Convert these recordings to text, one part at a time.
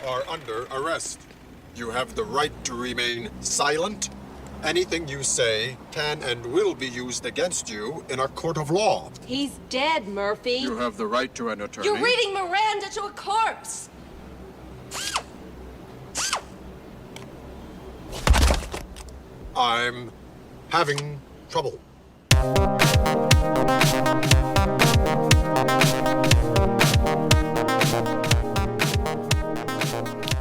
are under arrest. You have the right to remain silent. Anything you say can and will be used against you in a court of law. He's dead, Murphy. You have the right to an attorney. You're reading Miranda to a corpse. I'm having trouble.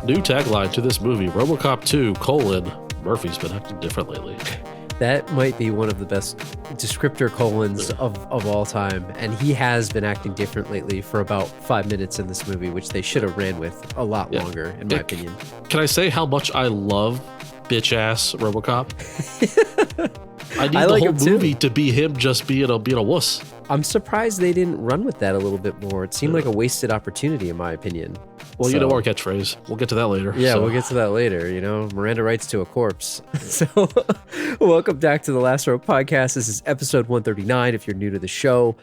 New tagline to this movie, RoboCop 2, Murphy's been acting different lately. That might be one of the best descriptor colons of all time. And he has been acting different lately for about 5 minutes in this movie, which they should have ran with a lot longer, in my opinion. Can I say how much I love bitch-ass RoboCop? I need the whole movie to be him just being a wuss. I'm surprised they didn't run with that a little bit more. It seemed like a wasted opportunity, in my opinion. Well, you know our catchphrase. We'll get to that later. Yeah, we'll get to that later. You know, Miranda writes to a corpse. So, welcome back to the Last Row Podcast. This is episode 139. If you're new to the show,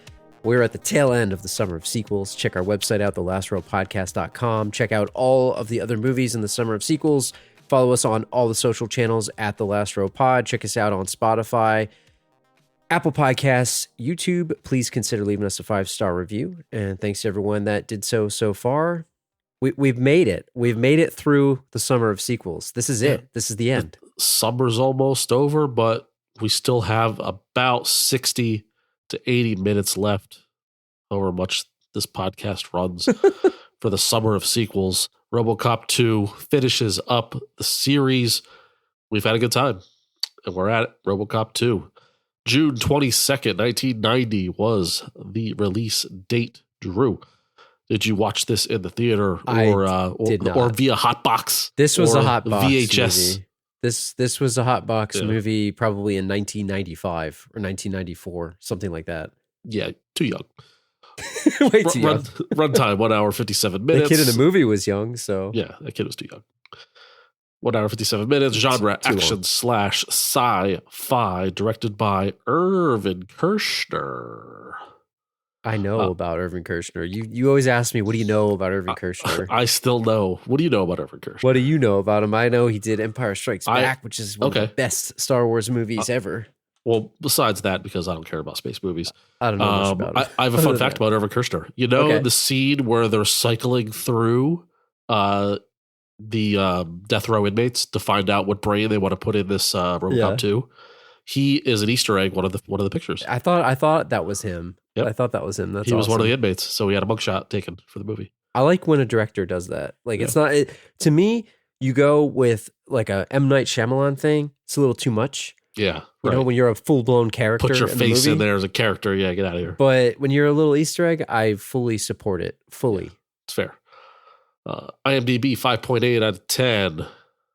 we're at the tail end of the summer of sequels. Check our website out, thelastrowpodcast.com. Check out all of the other movies in the summer of sequels. Follow us on all the social channels at The Last Row Pod. Check us out on Spotify, Apple Podcasts, YouTube. Please consider leaving us a 5-star review. And thanks to everyone that did so far. We've made it. We've made it through the summer of sequels. This is it. This is the end. Summer's almost over, but we still have about 60 to 80 minutes left, however much this podcast runs, for the summer of sequels. RoboCop 2 finishes up the series. We've had a good time, and we're at it. RoboCop 2. June 22nd, 1990 was the release date. Drew, did you watch this in the theater or via Hotbox? This was a Hotbox VHS. Movie. This was a Hotbox movie probably in 1995 or 1994, something like that. Yeah, too young. Way too young. Runtime 1 hour 57 minutes. The kid in the movie was young, so yeah, that kid was too young. 1 hour 57 minutes. Genre action / sci-fi, directed by Irvin Kershner. I know about Irvin Kershner. You always ask me, what do you know about Irvin Kershner? I still know. What do you know about Irvin Kershner? What do you know about him? I know he did Empire Strikes Back, which is one of the best Star Wars movies ever. Well, besides that, because I don't care about space movies. I don't know much about it. I have a fun fact about Irvin Kershner. You know the scene where they're cycling through the death row inmates to find out what brain they want to put in this RoboCop 2? He is an Easter egg, one of the pictures. I thought that was him. Yep. I thought that was him. That's he was awesome. one of the inmates, so he had a mugshot taken for the movie. I like when a director does that. Like it's not to me. You go with like a M. Night Shyamalan thing. It's a little too much. Yeah, you know, when you're a full blown character. Put your face in there as a character. Yeah, get out of here. But when you're a little Easter egg, I fully support it. Fully, it's fair. IMDb 5.8 out of 10.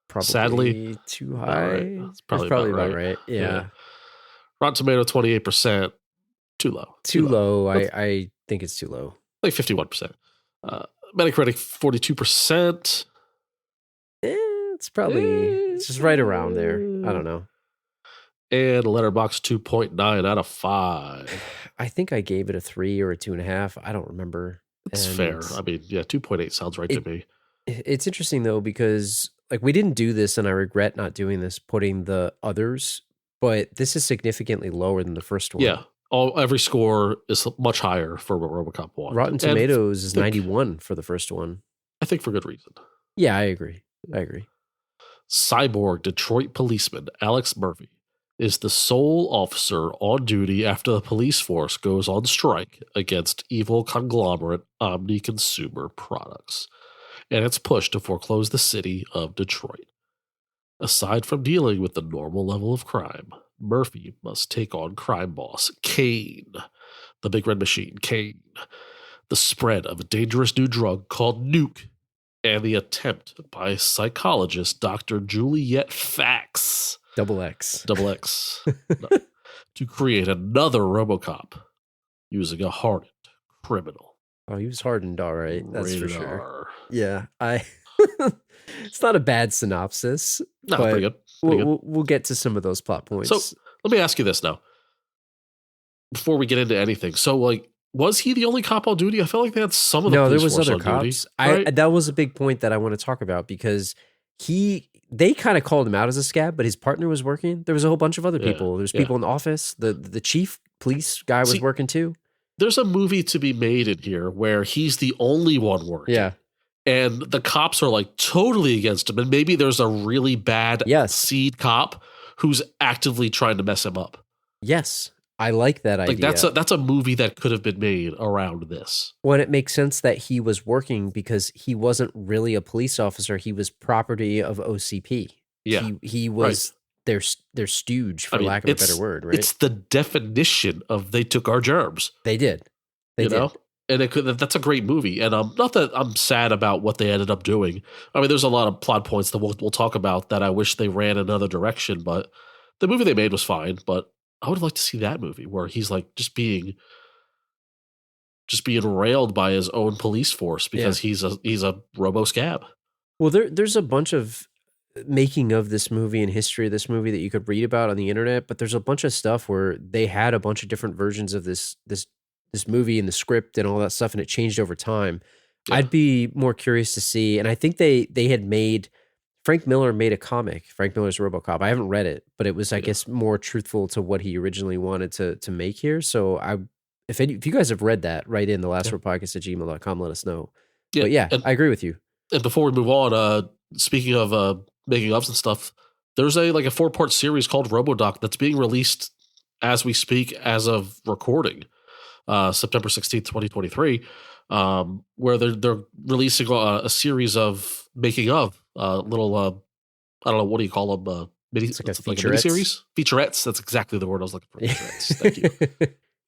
Probably sadly too high. It's probably about right. Yeah. Rotten Tomato 28%. Too low. Too low. I think it's too low. Like 51%. Metacritic 42%. It's probably it's just right around there. I don't know. And Letterboxd 2.9 out of 5. I think I gave it a 3 or a 2.5. I don't remember. It's fair. I mean, 2.8 sounds right to me. It's interesting though, because like we didn't do this and I regret not doing this, putting the others, but this is significantly lower than the first one. Yeah. Every score is much higher for RoboCop 1. Rotten Tomatoes is 91 for the first one. I think for good reason. Yeah, I agree. Cyborg Detroit policeman Alex Murphy is the sole officer on duty after the police force goes on strike against evil conglomerate Omni Consumer Products and its push to foreclose the city of Detroit. Aside from dealing with the normal level of crime, Murphy must take on crime boss Kane, the Big Red Machine, Kane, the spread of a dangerous new drug called Nuke, and the attempt by psychologist Dr. Juliet Fax, Double X, to create another RoboCop using a hardened criminal. Oh, he was hardened, all right. That's for sure. Yeah, it's not a bad synopsis. No, pretty good. We'll get to some of those plot points. So let me ask you this now, before we get into anything. So, like, Was he the only cop on duty? I felt like they had some of the No, there police was force other on duty, cops. right? That was a big point that I want to talk about because they kind of called him out as a scab, but his partner was working. There was a whole bunch of other Yeah, people. There's yeah. people in the office. The chief police guy was See, working too. There's a movie to be made in here where he's the only one working. Yeah. And the cops are like totally against him. And maybe there's a really bad Yes. seed cop who's actively trying to mess him up. Yes. I like that idea. Like that's a movie that could have been made around this. When it makes sense that he was working because he wasn't really a police officer. He was property of OCP. Yeah. He was their stooge, for I mean, lack of a better word, right? It's the definition of they took our germs. They did. They did. Know? And that's a great movie. And not that I'm sad about what they ended up doing. I mean, there's a lot of plot points that we'll talk about that I wish they ran another direction, but the movie they made was fine. But I would like to see that movie where he's like just being railed by his own police force because he's a robo scab. Well, there's a bunch of making of this movie and history of this movie that you could read about on the internet, but there's a bunch of stuff where they had a bunch of different versions of this movie and the script and all that stuff, and it changed over time. Yeah. I'd be more curious to see, and I think they had made Frank Miller made a comic, Frank Miller's RoboCop. I haven't read it, but it was, I guess, more truthful to what he originally wanted to make here. So if you guys have read that, write in the lastwordpodcast@gmail.com, let us know. Yeah, but I agree with you. And before we move on, speaking of making ofs and stuff, there's a 4-part series called RoboDoc that's being released as we speak, as of recording, September 16th, 2023, where they're releasing a series of making of little I don't know, what do you call them? It's like a miniseries? Featurettes. That's exactly the word I was looking for. Featurettes. Thank you.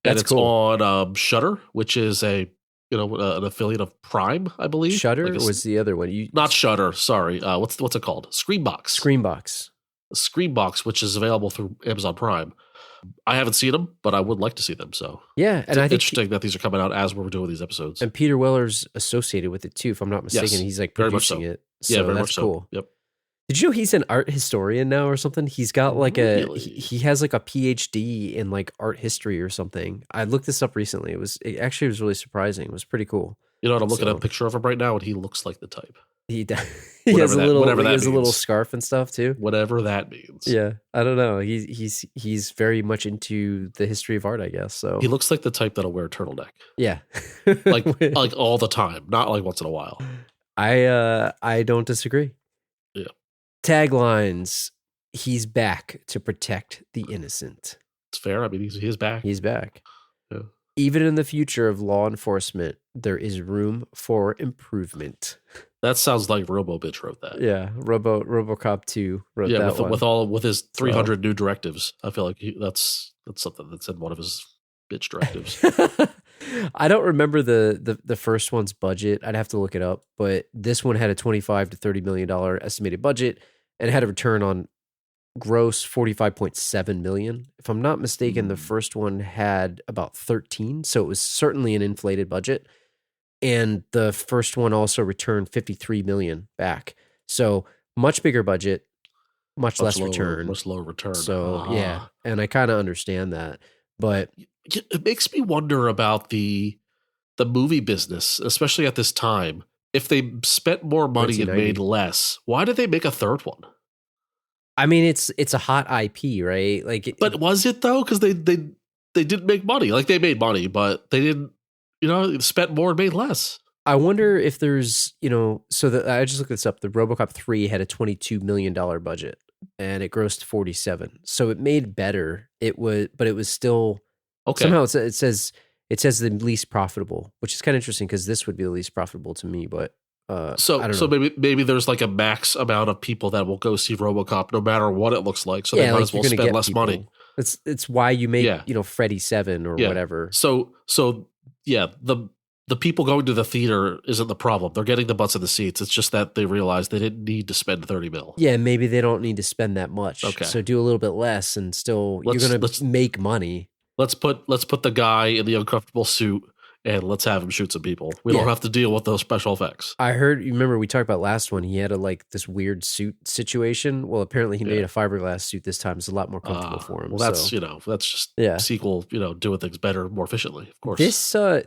And it's cool. On Shudder, which is an affiliate of Prime, I believe. Shudder was the other one. Not Shudder. Sorry. What's it called? Screambox. Screambox, which is available through Amazon Prime. I haven't seen them, but I would like to see them. So yeah, and I think interesting that these are coming out as we're doing these episodes. And Peter Weller's associated with it too, if I'm not mistaken. Yes, he's like producing it. So yeah, very that's much so. Cool. Yep. Did you know he's an art historian now or something? He's got like he has like a PhD in like art history or something. I looked this up recently. It actually was really surprising. It was pretty cool. You know what? I'm looking at a picture of him right now, and he looks like the type. He has a little scarf and stuff too. Whatever that means. Yeah, I don't know. He's very much into the history of art, I guess. So he looks like the type that'll wear a turtleneck. Yeah, like all the time, not like once in a while. I don't disagree. Yeah. Taglines: he's back to protect the innocent. It's fair. I mean, he's back. He's back. Yeah. Even in the future of law enforcement, there is room for improvement. That sounds like RoboBitch wrote that. Yeah, RoboCop 2 wrote that one. with his 300 new directives. I feel like that's something that's in one of his bitch directives. I don't remember the first one's budget. I'd have to look it up, but this one had a $25 to $30 million estimated budget and it had a return on gross $45.7 million. If I'm not mistaken, the first one had about 13, so it was certainly an inflated budget. And the first one also returned $53 million back. So much bigger budget, much less return. Much lower return. So yeah, and I kind of understand that. But it makes me wonder about the movie business, especially at this time. If they spent more money and made less, why did they make a third one? I mean, it's a hot IP, right? But was it though? Because they didn't make money. Like they made money, but they didn't. Spent more and made less. I wonder if there's, I just looked this up. The RoboCop 3 had a $22 million budget and it grossed 47. So it made better. But it was still okay. Somehow it says the least profitable, which is kind of interesting because this would be the least profitable to me. But I don't know. So maybe there's like a max amount of people that will go see RoboCop no matter what it looks like. So they might as well spend less money. It's why you make Freddy 7 or whatever. So yeah, the people going to the theater isn't the problem. They're getting the butts in the seats. It's just that they realize they didn't need to spend $30 million. Yeah, maybe they don't need to spend that much. Okay. So do a little bit less and still you're going to make money. Let's put the guy in the uncomfortable suit and let's have him shoot some people. We don't have to deal with those special effects. I heard, you remember we talked about last one, he had this weird suit situation. Well, apparently he made a fiberglass suit this time. It's a lot more comfortable for him. Well, that's, that's just sequel, doing things better, more efficiently, of course.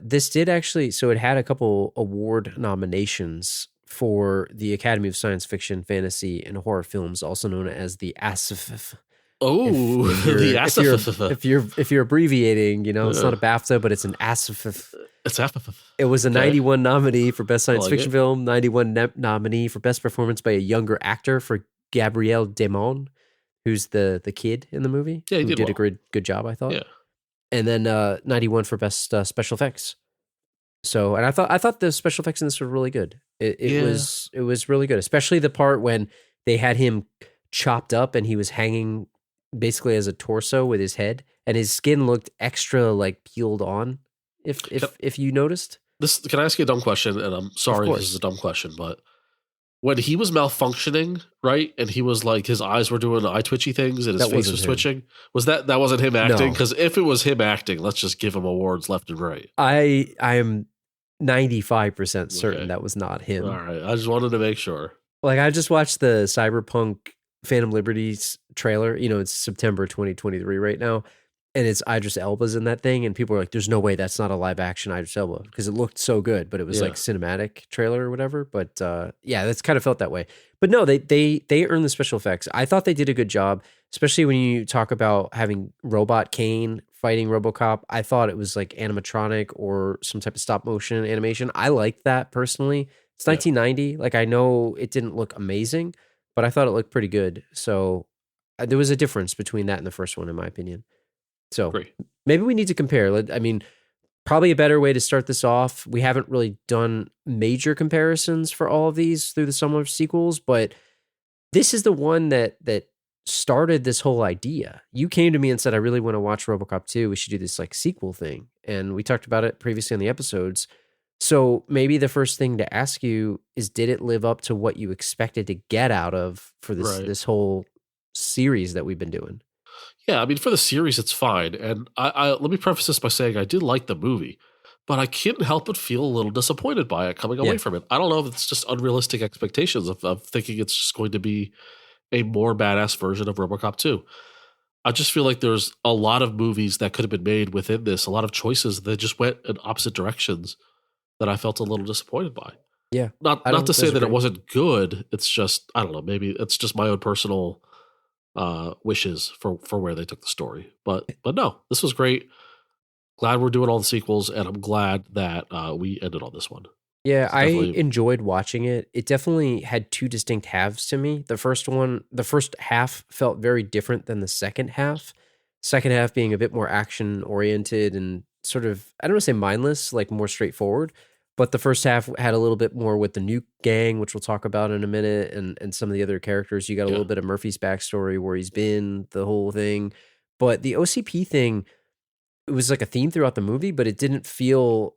This did actually, so it had a couple award nominations for the Academy of Science Fiction, Fantasy, and Horror Films, also known as the ASFF. Oh, the ASFF. If you're abbreviating, it's not a BAFTA, but it's an ASFF. It's ASFF. It was a 91 nominee for Best Science Fiction Film, 91 nominee for Best Performance by a Younger Actor for Gabriel Demon, who's the kid in the movie. Yeah, he did a good job, I thought. Yeah. And then 91 for Best Special Effects. So, and I thought the special effects in this were really good. It was really good, especially the part when they had him chopped up and he was hanging basically as a torso with his head, and his skin looked extra like peeled on. If you noticed, can I ask you a dumb question? And I'm sorry, this is a dumb question, but when he was malfunctioning, right, and he was like his eyes were doing eye twitchy things and his face was twitching, that wasn't him acting? Because if it was him acting, let's just give him awards left and right. I am 95% certain that was not him. All right, I just wanted to make sure. Like, I just watched the Cyberpunk Phantom Liberties trailer. It's September 2023 right now, and it's Idris Elba's in that thing, and people are like, there's no way that's not a live action Idris Elba, because it looked so good, but it was like cinematic trailer or whatever. But that's kind of felt that way. But no, they earned the special effects. I thought they did a good job, especially when you talk about having Robot Kane fighting RoboCop. I thought it was like animatronic or some type of stop motion animation. I liked that personally. It's 1990. Like, I know it didn't look amazing, but I thought it looked pretty good. So there was a difference between that and the first one, in my opinion. So maybe we need to compare. I mean, probably a better way to start this off. We haven't really done major comparisons for all of these through the summer sequels, but this is the one that started this whole idea. You came to me and said, I really want to watch RoboCop 2. We should do this like sequel thing. And we talked about it previously on the episodes. So maybe the first thing to ask you is, did it live up to what you expected to get out of for this whole series that we've been doing? Yeah, I mean, for the series, it's fine. And I let me preface this by saying I did like the movie, but I couldn't help but feel a little disappointed by it coming away from it. I don't know if it's just unrealistic expectations of thinking it's just going to be a more badass version of RoboCop 2. I just feel like there's a lot of movies that could have been made within this, a lot of choices that just went in opposite directions that I felt a little disappointed by. Yeah. Not to say that it wasn't good. It's just, I don't know, maybe it's just my own personal wishes for where they took the story. But no, this was great. Glad we're doing all the sequels, and I'm glad that we ended on this one. Yeah, I enjoyed watching it. It definitely had two distinct halves to me. The first half felt very different than the second half. Second half being a bit more action oriented and sort of, I don't want to say mindless, like more straightforward. But the first half had a little bit more with the Nuke Gang, which we'll talk about in a minute, and some of the other characters. You got a little bit of Murphy's backstory, where he's been, the whole thing. But the OCP thing, it was like a theme throughout the movie, but it didn't feel,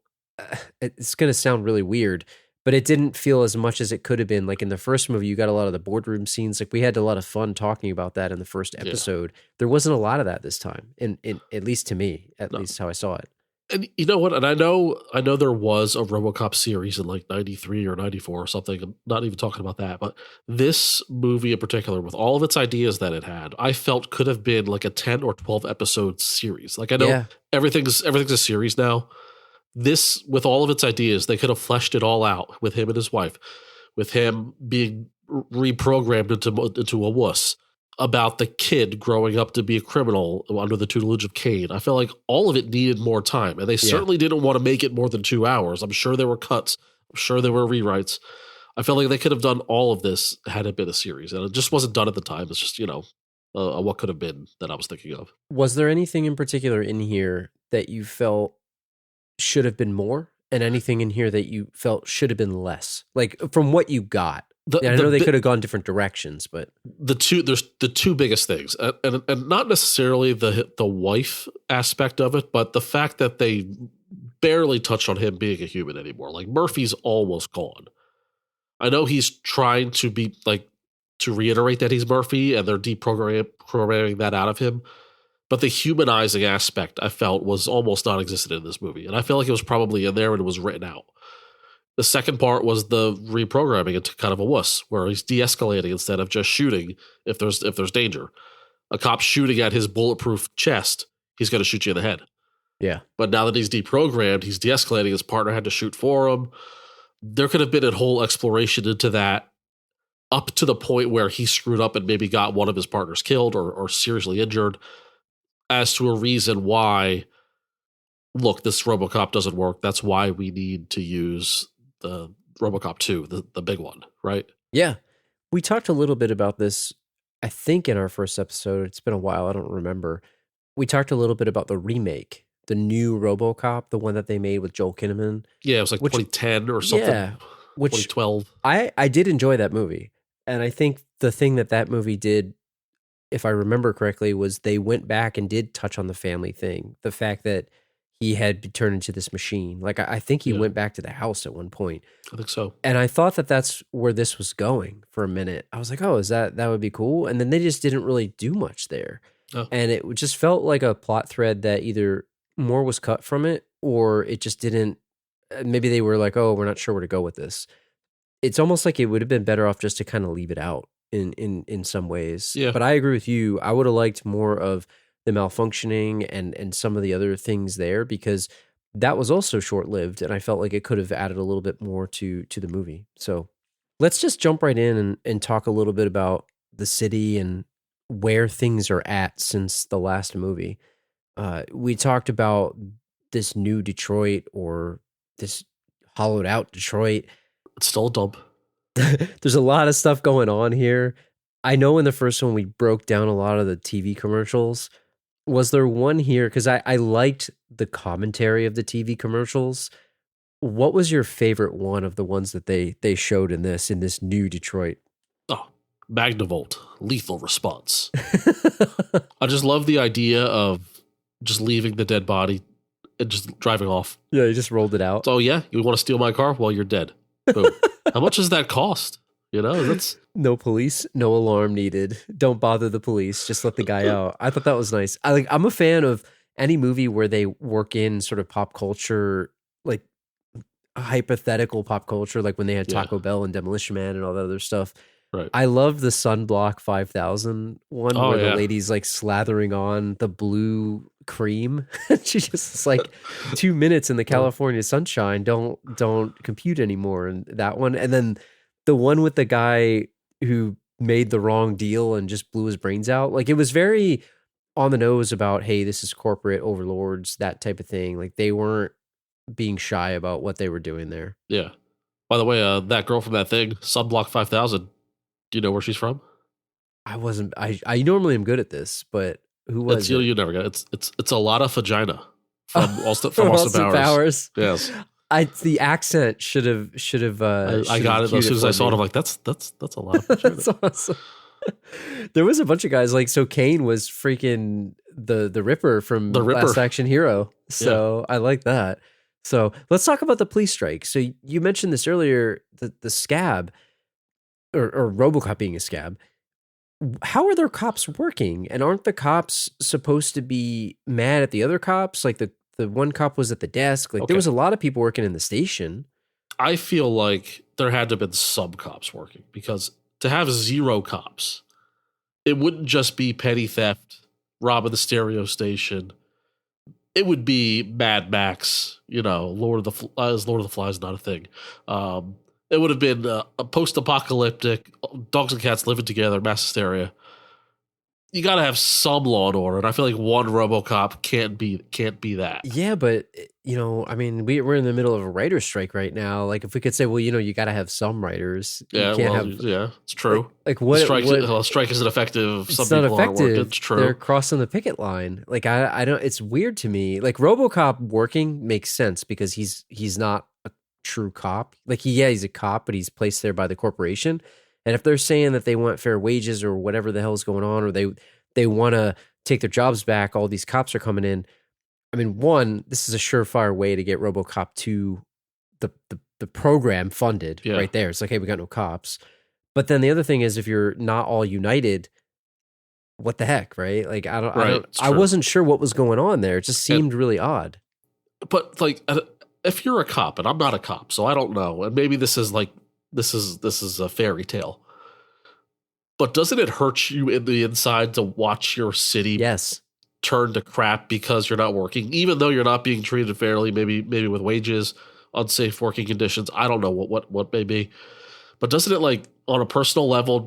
it's going to sound really weird, but it didn't feel as much as it could have been. Like in the first movie, you got a lot of the boardroom scenes. Like we had a lot of fun talking about that in the first episode. There wasn't a lot of that this time, in at least to me, at least how I saw it. And you know what? And I know there was a RoboCop series in like 93 or 94 or something. I'm not even talking about that. But this movie in particular, with all of its ideas that it had, I felt could have been like a 10 or 12 episode series. Like I know everything's a series now. This, with all of its ideas, they could have fleshed it all out with him and his wife, with him being reprogrammed into a wuss, about the kid growing up to be a criminal under the tutelage of Kane. I felt like all of it needed more time, and they certainly didn't want to make it more than 2 hours. I'm sure there were cuts. I'm sure there were rewrites. I felt like they could have done all of this had it been a series, and it just wasn't done at the time. It's just, what could have been that I was thinking of. Was there anything in particular in here that you felt should have been more, and anything in here that you felt should have been less? Like, from what you got? I know they could have gone different directions, but there's the two biggest things, and not necessarily the wife aspect of it, but the fact that they barely touch on him being a human anymore. Like Murphy's almost gone. I know he's trying to be like to reiterate that he's Murphy, and they're deprogramming that out of him. But the humanizing aspect I felt was almost non-existent in this movie. And I feel like it was probably in there when it was written out. The second part was the reprogramming into kind of a wuss, where he's de-escalating instead of just shooting if there's danger. A cop shooting at his bulletproof chest, he's going to shoot you in the head. Yeah. But now that he's deprogrammed, he's de-escalating. His partner had to shoot for him. There could have been a whole exploration into that up to the point where he screwed up and maybe got one of his partners killed or seriously injured, as to a reason why, look, this RoboCop doesn't work. That's why we need to use the RoboCop 2, the big one, right? Yeah. We talked a little bit about this, I think, in our first episode. It's been a while. I don't remember. We talked a little bit about the remake, the new RoboCop, the one that they made with Joel Kinnaman. Yeah, it was like 2010 or something. Yeah, which 2012. I did enjoy that movie. And I think the thing that movie did, if I remember correctly, was they went back and did touch on the family thing. The fact that he had been turned into this machine. Like, I think he went back to the house at one point. I think so. And I thought that that's where this was going for a minute. I was like, oh, is that would be cool? And then they just didn't really do much there. Oh. And it just felt like a plot thread that either more was cut from it or it just didn't. Maybe they were like, oh, we're not sure where to go with this. It's almost like it would have been better off just to kind of leave it out in some ways. Yeah. But I agree with you. I would have liked more of the malfunctioning and some of the other things there, because that was also short-lived, and I felt like it could have added a little bit more to the movie. So let's just jump right in and talk a little bit about the city and where things are at since the last movie. We talked about this new Detroit, or this hollowed out Detroit. It's still a dump. There's a lot of stuff going on here. I know in the first one we broke down a lot of the TV commercials. Was there one here? Because I liked the commentary of the TV commercials. What was your favorite one of the ones that they showed in this new Detroit? Oh, Magnavolt, lethal response. I just love the idea of just leaving the dead body and just driving off. Yeah, you just rolled it out. So yeah, you want to steal my car? Well, you're dead. Boom. How much does that cost? You know, that's no police, no alarm needed. Don't bother the police. Just let the guy out. I thought that was nice. I'm a fan of any movie where they work in sort of pop culture, like hypothetical pop culture, like when they had Taco Bell and Demolition Man and all that other stuff. right. I love the Sunblock 5000 one Oh, where yeah. the lady's like slathering on the blue cream. She just is like 2 minutes in the California sunshine. Don't compute anymore. And that one, and then the one with the guy who made the wrong deal and just blew his brains out. Like, it was very on the nose about, hey, this is corporate overlords, that type of thing. Like, they weren't being shy about what they were doing there. Yeah. By the way, that girl from that thing, Sunblock 5000, do you know where she's from? I normally am good at this, but who was It's it? you never get it. It's a lot of vagina from Austin Powers. Yes. The accent should have. I got it as soon as I saw it. I'm like, that's a lot of vagina. That's awesome. There was a bunch of guys like, so Kane was freaking the Ripper from The Ripper. Last Action Hero. So I like that. So let's talk about the police strike. So you mentioned this earlier, the scab or RoboCop being a scab. How are their cops working? And aren't the cops supposed to be mad at the other cops? Like the one cop was at the desk. Like, Okay. there was a lot of people working in the station. I feel like there had to have been some cops working, because to have 0 cops, it wouldn't just be petty theft, robbing the stereo station. It would be Mad Max, Lord of the Flies, not a thing. It would have been a post-apocalyptic, dogs and cats living together, mass hysteria. You got to have some law and order, and I feel like one RoboCop can't be that. Yeah, but I mean, we're in the middle of a writer's strike right now. Like, if we could say, well, you got to have some writers. Yeah, you can't well, have, yeah, it's true. like what? Strike isn't effective. If It's some not people aren't effective. working. It's true. They're crossing the picket line. Like, I don't. It's weird to me. Like, RoboCop working makes sense because he's not a true cop. Like, he's a cop, but he's placed there by the corporation. And if they're saying that they want fair wages or whatever the hell's going on, or they want to take their jobs back, all these cops are coming in. I mean, one, this is a surefire way to get RoboCop 2, the program funded right there. It's like, hey, we got no cops. But then the other thing is, if you're not all united, what the heck, right? Like Right, it's I true. wasn't sure what was going on there. It just seemed really odd. But like, if you're a cop, and I'm not a cop, so I don't know, and maybe this is a fairy tale. But doesn't it hurt you in the inside to watch your city Yes. turn to crap because you're not working, even though you're not being treated fairly, maybe with wages, unsafe working conditions? I don't know what may be. But doesn't it, like, on a personal level,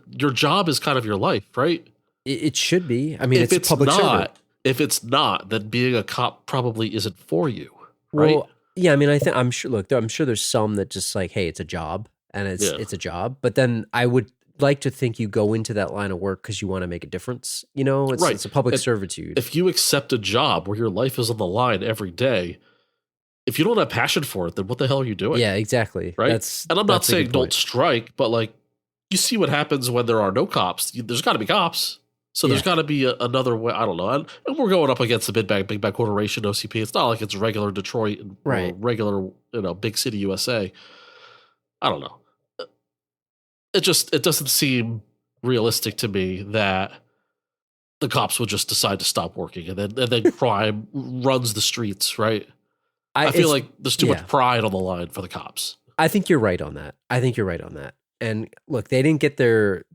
your job is kind of your life, right? It should be. I mean, If it's a public servant. if it's not, then being a cop probably isn't for you, right? Well, yeah, I mean, I'm sure. Look, I'm sure there's some that just like, hey, it's a job, and it's a job. But then I would like to think you go into that line of work because you want to make a difference. You know, Right. it's a public And servitude. If you accept a job where your life is on the line every day, if you don't have passion for it, then what the hell are you doing? Yeah, exactly. Right. And I'm not that's a saying good don't point. strike, but like, you see what happens when there are no cops. There's got to be cops. So there's Yeah. got to be another way. I don't know. And we're going up against the Big Bad Corporation, OCP. It's not like it's regular Detroit Right. or regular, big city USA. I don't know. It doesn't seem realistic to me that the cops would just decide to stop working and then crime runs the streets, right? I feel it's- like there's too yeah. much pride on the line for the cops. I think you're right on that. And look, they didn't get their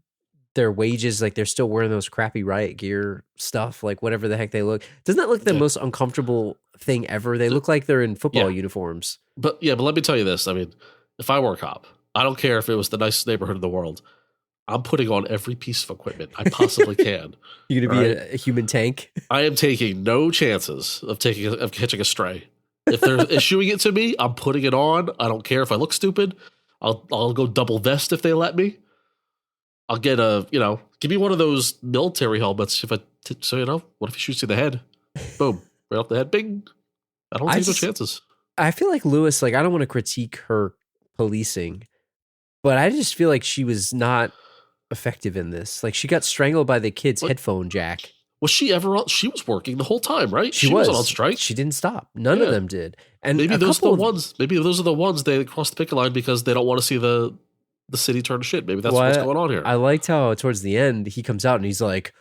wages. Like, they're still wearing those crappy riot gear stuff, like whatever the heck they look. Doesn't that look the Yeah. most uncomfortable thing ever? They look like they're in football Yeah. uniforms. But let me tell you this. I mean, if I were a cop, I don't care if it was the nicest neighborhood in the world. I'm putting on every piece of equipment I possibly can. You're gonna be Right. a human tank. I am taking no chances of catching a stray. If they're issuing it to me, I'm putting it on. I don't care if I look stupid. I'll go double vest if they let me. I'll get give me one of those military helmets. What if he shoots you in the head? Boom, right off the head. Bing. I don't take no chances. I feel like Lewis, like, I don't want to critique her policing, but I just feel like she was not effective in this. Like, she got strangled by the kid's What? headphone jack. Was she ever on? She was working the whole time, right? She wasn't on strike. She didn't stop. None of Yeah. them did. And Maybe a those are couple the of- ones. Maybe those are the ones they cross the picket line because they don't want to see the city turn to shit. Maybe that's Well, what's going on here. I liked how towards the end he comes out and he's like,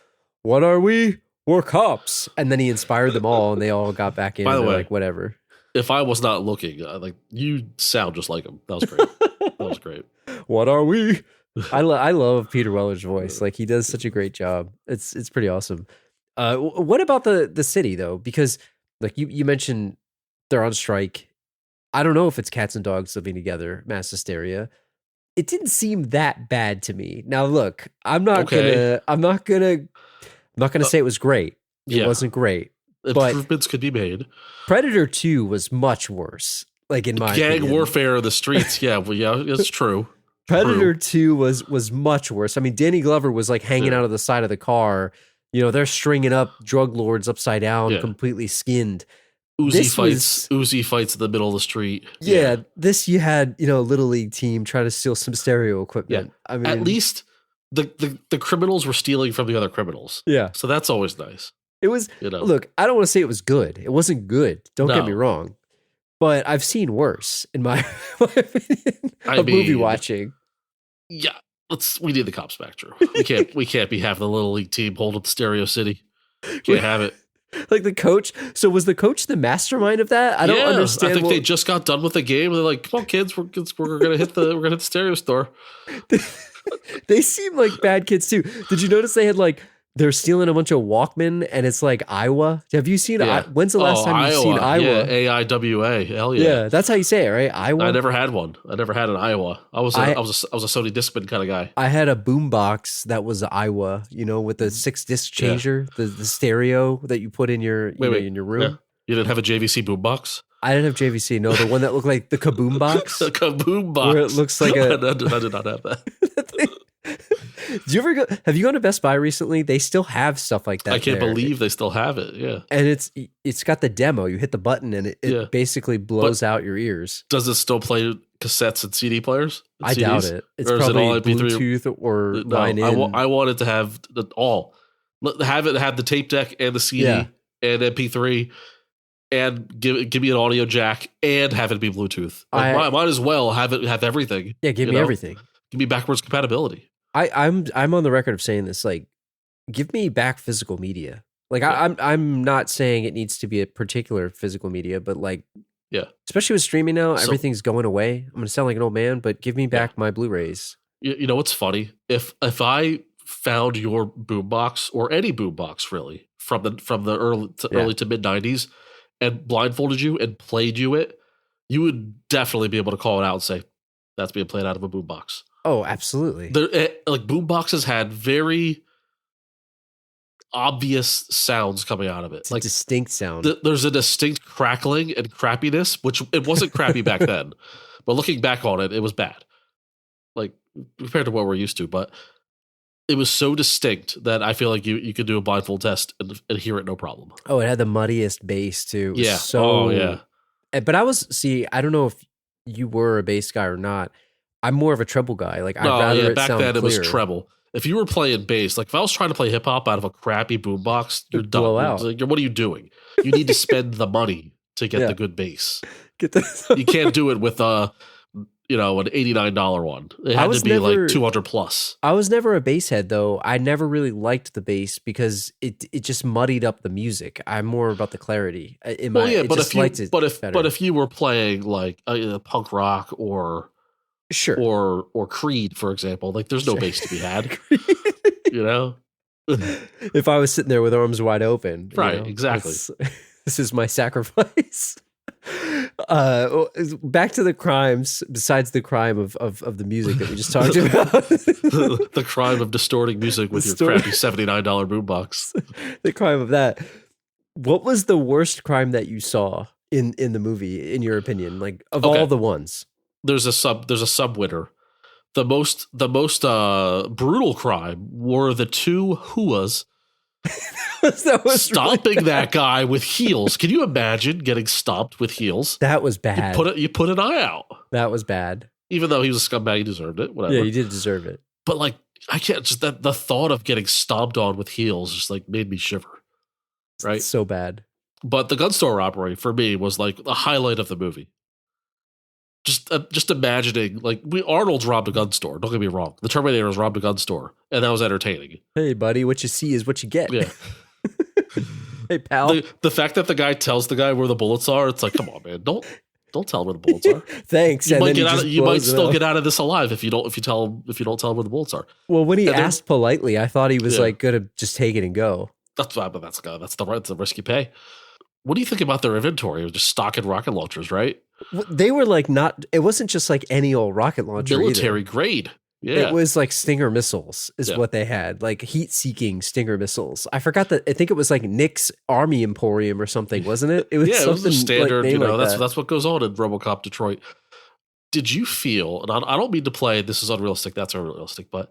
"What are we? We're cops." And then he inspired them all, and they all got back in. By the They're way- like, whatever. If I was not looking, you sound just like him. That was great. That was great. What are we? I love Peter Weller's voice. Like, he does such a great job. It's pretty awesome. What about the city though? Because like you mentioned, they're on strike. I don't know if it's cats and dogs living together, mass hysteria. It didn't seem that bad to me. Now look, I'm not gonna say it was great. It Yeah. wasn't great. But- Improvements could be made. Predator 2 was much worse. Like, in my Gang opinion. warfare in the streets. Yeah, it's true. Predator 2 was much worse. I mean, Danny Glover was like hanging Yeah. out of the side of the car. You know, they're stringing up drug lords upside down, Yeah. completely skinned. Uzi This fights. Uzi fights in the middle of the street. Yeah, this you had, a little league team try to steal some stereo equipment. I mean, At least the criminals were stealing from the other criminals. yeah, So that's always nice. it was. You know. Look, I don't want to say it was good. It wasn't good. Don't get No. me wrong, but I've seen worse in my, my opinion I of movie mean, watching. Yeah. We need the cops back, Drew. We can't be having the little league team hold up the Stereo City. Can't have it. Like the coach. So was the coach the mastermind of that? I don't understand. I think what- they just got done with the game. They're like, "Come on, kids, we're gonna hit the stereo store." They seem like bad kids too. Did you notice they had like they're stealing a bunch of Walkman and it's like Iowa? Have you seen? Yeah. When's the last time you've seen Iowa? Yeah, AIWA. Hell yeah. Yeah, that's how you say it, right? Iowa. I never had one. I never had an Iowa. I was a Sony Discman kind of guy. I had a boombox that was Iowa, with the 6-disc changer, the stereo that you put in your in your room. Yeah. You didn't have a JVC boombox? I didn't have JVC. No, the one that looked like the kaboom box. A kaboom box. Where it looks like a- I did not have that. Do you ever go? Have you gone to Best Buy recently? They still have stuff like that. I can't there. believe they still have it. Yeah. And it's got the demo. You hit the button and it Yeah. basically blows out your ears. Does it still play cassettes and CD players? And I doubt CDs? it. It's Or is it probably all MP3? Bluetooth or No, line in. I wanted to have it all. Have it have the tape deck and the CD Yeah. and MP3 and give me an audio jack and have it be Bluetooth. Like, might as well have everything. Yeah, give you me know? everything. Give me backwards compatibility. I'm on the record of saying this. Like, give me back physical media. Like Yeah. I'm not saying it needs to be a particular physical media, but like Yeah. especially with streaming now, So- everything's going away. I'm gonna sound like an old man, but give me back my Blu-rays. You know what's funny? If I found your boombox or any boombox really from the early to mid 90s and blindfolded you and played you it, you would definitely be able to call it out and say that's being played out of a boombox. Oh, absolutely. Like boomboxes had very obvious sounds coming out of it. It's a Like distinct sound. there's a distinct crackling and crappiness, which it wasn't crappy back then, but looking back on it, it was bad. Like compared to what we're used to, but it was so distinct that I feel like you could do a blindfold test and hear it no problem. Oh, it had the muddiest bass too. It was Yeah. So, Oh, yeah. But I don't know if you were a bass guy or not. I'm more of a treble guy. Like I'd rather it back sound then clear. it was treble. If you were playing bass, like if I was trying to play hip hop out of a crappy boombox, you're It'd done. blow out. Like, what are you doing? You need to spend the money to get Yeah. the good bass. Get the- You can't do it with an $89 one. It I had was to be never- like 200 plus. I was never a bass head though. I never really liked the bass because it just muddied up the music. I'm more about the clarity. I But just liked it better. if you were playing like punk rock or Sure. or Creed, for example, like there's no Sure. bass to be had. You know, If I was sitting there with arms wide open, you Right, know, exactly. this is my sacrifice. Back to the crimes. Besides the crime of the music that we just talked about, the crime of distorting music with your crappy $79 boombox. the crime of that. What was the worst crime that you saw in the movie, in your opinion? Like of Okay. all the ones, There's a sub winner. The most brutal crime were the two Huas that was stomping really that guy with heels. Can you imagine getting stomped with heels? That was bad. You put an eye out. That was bad. Even though he was a scumbag, he deserved it. Whatever. Yeah, you did deserve it. But like, I can't just that the thought of getting stomped on with heels just like made me shiver. Right. So bad. But the gun store robbery for me was like the highlight of the movie. Just imagining like Arnold's robbed a gun store. Don't get me wrong. The Terminator's robbed a gun store, and that was entertaining. Hey, buddy, what you see is what you get. Yeah. Hey, pal. The fact that the guy tells the guy where the bullets are, it's like, come on, man, don't tell him where the bullets are. Thanks. You and might then he get out. just You might blows it still up. get out of this alive if you don't tell him where the bullets are. Well, when he and then- asked politely, I thought he was Yeah. like gonna just take it and go. That's the risk you pay. What do you think about their inventory? It was just stock and rocket launchers, right? They were like not. It wasn't just like any old rocket launcher. Military either. grade. Yeah. It was like Stinger missiles, is Yeah. what they had, like heat-seeking Stinger missiles. I forgot that. I think it was like Nick's Army Emporium or something, wasn't it? It was Yeah, it was something a standard. Like, You know, like that's that. that's what goes on in RoboCop Detroit. Did you feel? And I don't mean to play. This is unrealistic. That's unrealistic. But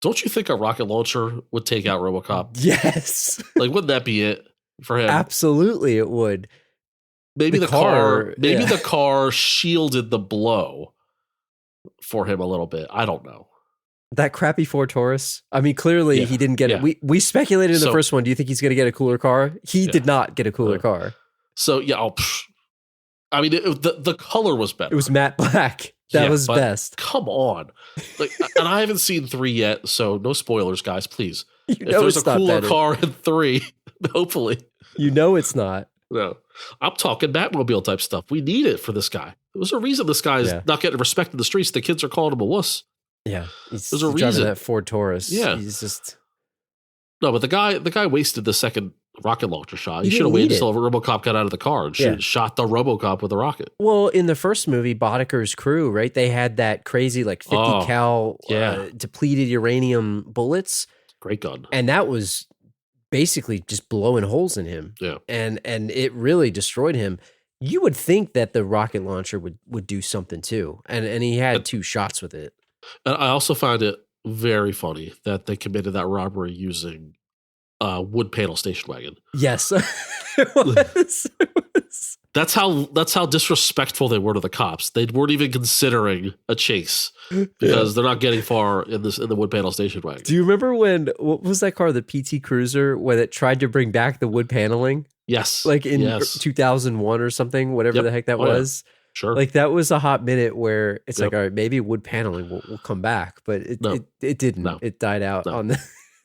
don't you think a rocket launcher would take out RoboCop? Yes, Like, wouldn't that be it for him? absolutely, it would. Maybe the the car. car, Maybe yeah. the car shielded the blow for him a little bit. I don't know. That crappy Ford Taurus. I mean, clearly Yeah, he didn't get yeah. it. We speculated in the So- first one. Do you think he's going to get a cooler car? He Yeah. did not get a cooler No. car. So yeah. I mean, the color was better. It was matte black. That Yeah, was but best. Come on, like, and I haven't seen 3 yet, so no spoilers, guys. Please. You If know there's it's a not cooler better. car in 3, hopefully. You know it's not. No, I'm talking Batmobile type stuff. We need it for this guy. There's a reason this guy is Yeah. not getting respect in the streets. The kids are calling him a wuss. Yeah, he's There's a driving reason. that Ford Taurus. Yeah. He's just No, but the guy wasted the second rocket launcher shot. He He should have didn't waited need until RoboCop got out of the car and Yeah. shot the RoboCop with a rocket. well in the first movie, Boddicker's crew, right? They had that crazy like 50 Oh, cal yeah. depleted uranium bullets, Great gun. and that was basically just blowing holes in him. Yeah. and it really destroyed him. You would think that the rocket launcher would do something too, and he had 2 shots with it. And I also find it very funny that they committed that robbery using wood panel station wagon. Yes, it was. That's how disrespectful they were to the cops. They weren't even considering a chase because they're not getting far in the wood panel station wagon. Do you remember what was that car, the PT Cruiser, when it tried to bring back the wood paneling, Yes, like in yes. 2001 or something, whatever Yep. the heck that Oh, yeah. was? Sure. Like that was a hot minute where it's Yep. like, all right, maybe wood paneling will come back, but No. it didn't. No. It died out No. on the.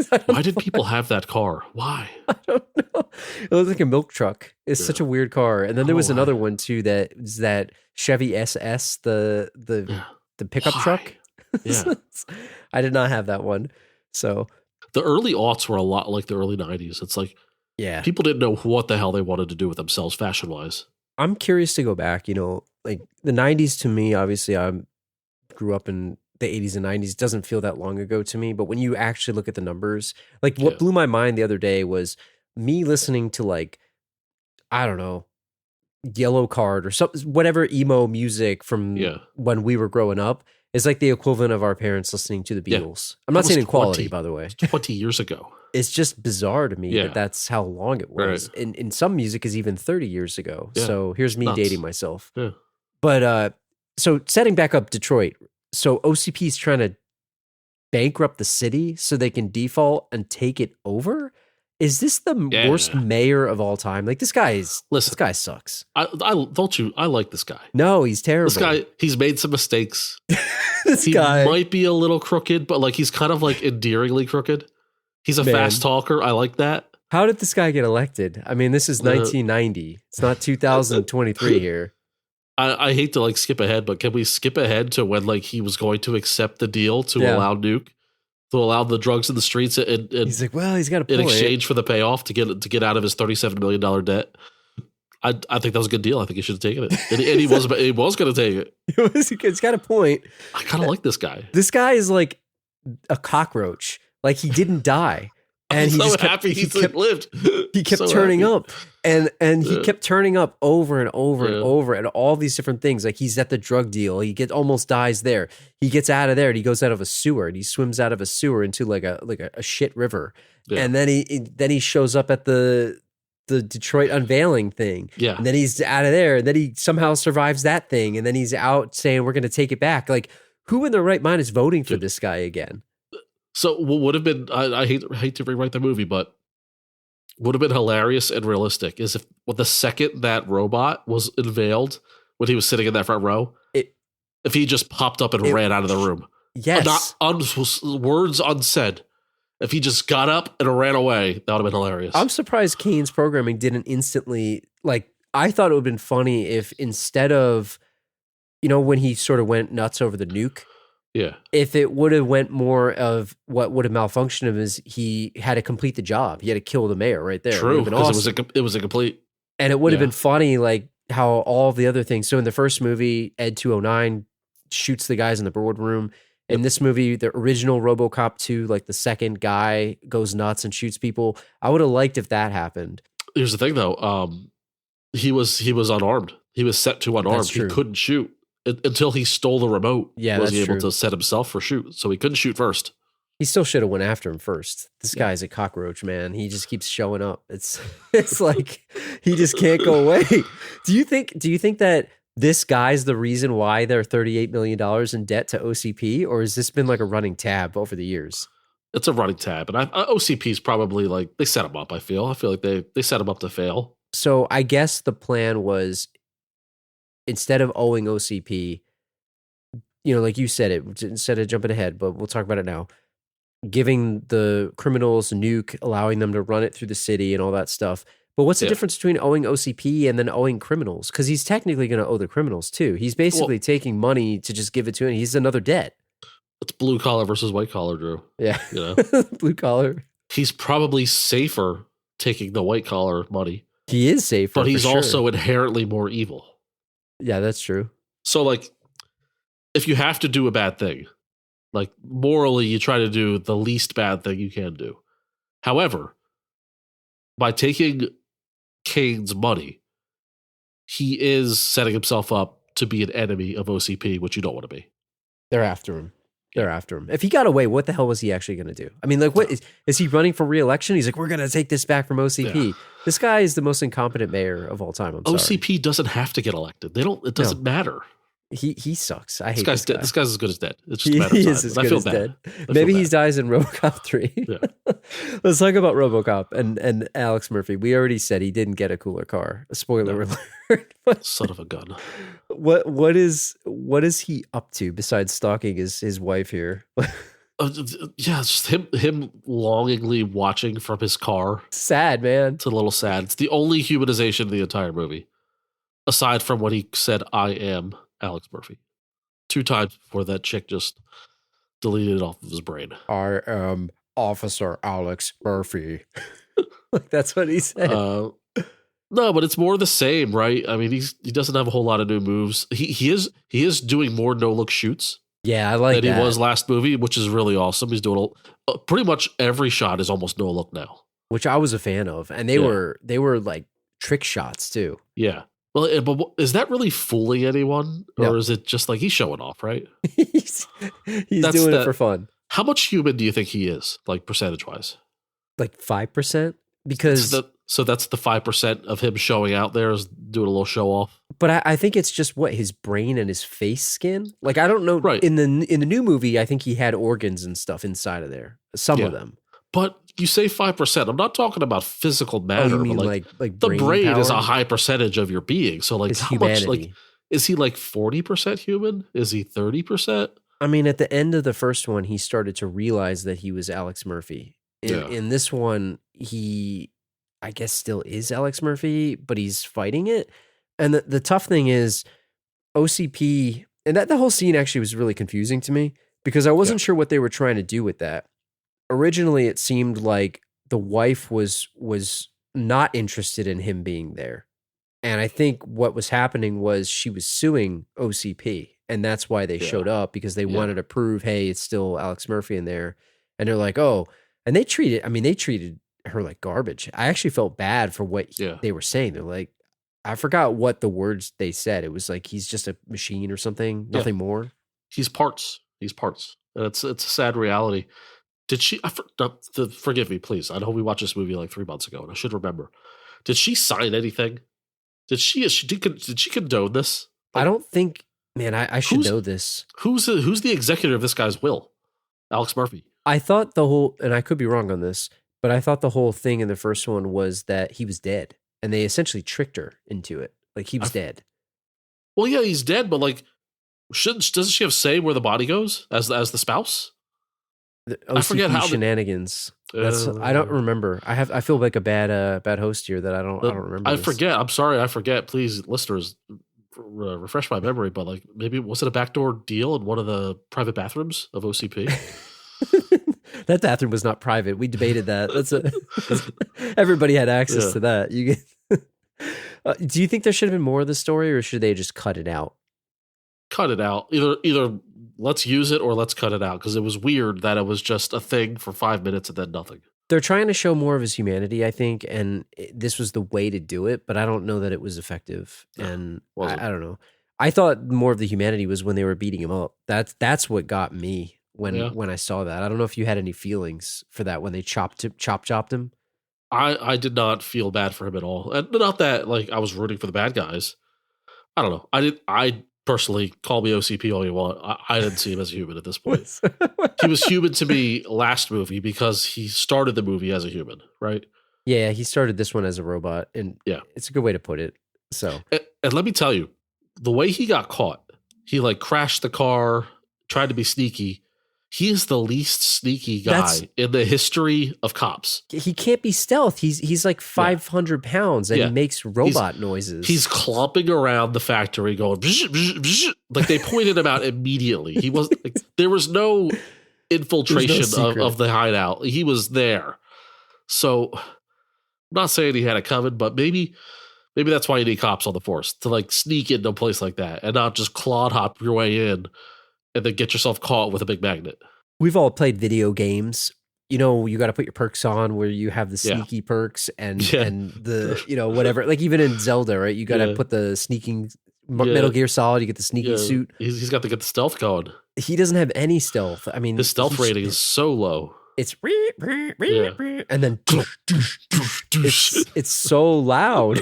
Why did people have that car? Why? I don't know. It looks like a milk truck. It's such a weird car. And then there was Why? another one too that was that Chevy SS, the pickup Why? truck. Yeah. I did not have that one. So The early aughts were a lot like the early 90s. It's like yeah. people didn't know what the hell they wanted to do with themselves fashion wise. I'm curious to go back, like the 90s to me, obviously I grew up in the 80s and 90s. It doesn't feel that long ago to me, but when you actually look at the numbers, like what blew my mind the other day was me listening to like, I don't know, Yellow Card or something, whatever emo music from when we were growing up is like the equivalent of our parents listening to the Beatles. I'm not saying in quality, by the way. 20 years ago. It's just bizarre to me that that's how long it was. Right. And some music is even 30 years ago. Yeah. So here's me dating myself. Yeah. But so setting back up Detroit. So OCP is trying to bankrupt the city so they can default and take it over? Is this the worst mayor of all time? Like this guy sucks. I like this guy. No, he's terrible. This guy, he's made some mistakes. He might be a little crooked, but like he's kind of like endearingly crooked. He's a fast talker. I like that. How did this guy get elected? I mean, this is 1990. It's not 2023 here. I hate to like skip ahead, but can we skip ahead to when like he was going to accept the deal to allow the drugs in the streets and he's like, well, he's got a point. In exchange for the payoff to get out of his $37 million debt. I think that was a good deal. I think he should have taken it, and he was going to take it. He's got a point. I kind of like this guy. This guy is like a cockroach. Like he didn't die, and I'm so happy he lived. He kept turning up, and he kept turning up over and over and over, and all these different things. Like he's at the drug deal. He almost dies there. He gets out of there, and he goes out of a sewer, and he swims out of a sewer into like a shit river, and then he shows up at the Detroit unveiling thing. Yeah. And then he's out of there, and then he somehow survives that thing, and then he's out saying we're going to take it back. Like who in their right mind is voting for this guy again? So what would have been, I hate to rewrite the movie, but would have been hilarious and realistic is if the second that robot was unveiled when he was sitting in that front row, if he just popped up and ran out of the room. Yes. Words unsaid. If he just got up and ran away, that would have been hilarious. I'm surprised Kane's programming didn't instantly, like, I thought it would have been funny if instead of, when he sort of went nuts over the nuke, if it would have went more of what would have malfunctioned him is he had to complete the job. He had to kill the mayor right there. True, because it was a complete. And it would have been funny, like how all the other things. So in the first movie, Ed 209 shoots the guys in the boardroom. In this movie, the original RoboCop 2, like the second guy goes nuts and shoots people. I would have liked if that happened. Here's the thing, though. He was unarmed. He was set to unarmed. He couldn't shoot until he stole the remote. Yeah, was he able to set himself for shoot? So he couldn't shoot first. He still should have went after him first. This guy's a cockroach, man. He just keeps showing up. It's like he just can't go away. Do you think that this guy's the reason why they're $38 million in debt to OCP, or has this been like a running tab over the years? It's a running tab, and OCP's probably like they set him up. I feel like they set him up to fail. So I guess the plan was instead of owing OCP, like you said it, instead of jumping ahead, but we'll talk about it now. Giving the criminals a nuke, allowing them to run it through the city and all that stuff. But what's the difference between owing OCP and then owing criminals? Because he's technically going to owe the criminals too. He's basically taking money to just give it to him. He's another debt. It's blue collar versus white collar, Drew. Yeah. Blue collar. He's probably safer taking the white collar money. He is safer. But he's also inherently more evil. Yeah, that's true. So like, if you have to do a bad thing, like morally, you try to do the least bad thing you can do. However, by taking Kane's money, he is setting himself up to be an enemy of OCP, which you don't want to be. They're after him. If he got away, what the hell was he actually going to do? I mean, like, what is he running for re-election? He's like, we're going to take this back from OCP. Yeah. This guy is the most incompetent mayor of all time. OCP doesn't have to get elected. It doesn't matter. He sucks. I hate this guy. This guy's as good as dead. It's just a matter of time. He is as good as dead. Maybe he dies in RoboCop 3. Yeah. Let's talk about RoboCop and Alex Murphy. We already said he didn't get a cooler car. A spoiler alert. Son of a gun. What is he up to besides stalking his wife here? Yeah, it's just him longingly watching from his car. Sad, man. It's a little sad. It's the only humanization in the entire movie, aside from when he said, "I am Alex Murphy," 2 times before that chick just deleted it off of his brain. I am Officer Alex Murphy. Like that's what he said. No, but it's more the same, right? I mean, he doesn't have a whole lot of new moves. He is doing more no look shoots. Yeah, I like than that. he was last movie, which is really awesome. He's doing pretty much every shot is almost no look now, which I was a fan of, and they were like trick shots too. Yeah. Well, but is that really fooling anyone, or No. is it just like he's showing off? Right? he's doing it for fun. How much human do you think he is, like percentage wise? Like 5%, because so that's the 5% of him showing out there is doing a little show off. But I think it's just what his brain and his face skin. Like I don't know. Right. In the new movie, I think he had organs and stuff inside of there. Some of them. But you say 5%. I'm not talking about physical matter. Oh, you mean but like the brain is power? a high percentage of your being. So like His how humanity. much like is he like 40% human? Is he 30%? I mean, at the end of the first one, he started to realize that he was Alex Murphy. In this one, he, I guess, still is Alex Murphy, but he's fighting it. And the tough thing is, OCP, and that the whole scene actually was really confusing to me because I wasn't sure what they were trying to do with that. Originally, it seemed like the wife was not interested in him being there. And I think what was happening was she was suing OCP. And that's why they showed up, because they wanted to prove, hey, it's still Alex Murphy in there. And they're like, oh, and they treated her like garbage. I actually felt bad for what they were saying. They're like, I forgot what the words they said. It was like, he's just a machine or something, nothing more. He's parts. And it's a sad reality. Did she, forgive me, please. I know we watched this movie like 3 months ago and I should remember. Did she sign anything? Did she condone this? I don't think, man, I should know this. Who's the executor of this guy's will? Alex Murphy. I thought the whole, and I could be wrong on this, but I thought the whole thing in the first one was that he was dead, and they essentially tricked her into it. Like he was dead. Well, yeah, he's dead, but like, doesn't she have say where the body goes as the spouse? The OCP I forget how shenanigans. I don't remember. I feel like a bad host here that I don't remember. I forget. I'm sorry. I forget. Please, listeners, refresh my memory. But like, maybe was it a backdoor deal in one of the private bathrooms of OCP? That bathroom was not private. We debated that. Everybody had access to that. You get. Do you think there should have been more of the story, or should they just cut it out? Cut it out. Either let's use it or let's cut it out, because it was weird that it was just a thing for 5 minutes and then nothing. They're trying to show more of his humanity, I think, and this was the way to do it, but I don't know that it was effective. And I don't know. I thought more of the humanity was when they were beating him up. That's what got me when I saw that. I don't know if you had any feelings for that when they chopped him. I did not feel bad for him at all. And not that like I was rooting for the bad guys. I don't know. I personally, call me OCP all you want. I didn't see him as a human at this point. He was human to me last movie because he started the movie as a human, right? Yeah, he started this one as a robot, and it's a good way to put it. So, and let me tell you, the way he got caught, he like crashed the car, tried to be sneaky. He is the least sneaky guy in the history of cops. He can't be stealth. He's like 500 pounds and he makes robot noises. He's clomping around the factory going, bzz, bzz, bzz. Like they pointed him out immediately. He was like, there was no infiltration of the hideout. He was there. So I'm not saying he had it coming, but maybe that's why you need cops on the force, to like sneak into a place like that and not just clod hop your way in and then get yourself caught with a big magnet. We've all played video games. You know, you got to put your perks on where you have the sneaky perks and the, whatever. Like even in Zelda, right? You got to put the sneaking Metal Gear Solid. You get the sneaky suit. He's got to get the stealth going. He doesn't have any stealth. I mean, his stealth rating is so low. It's and then it's so loud.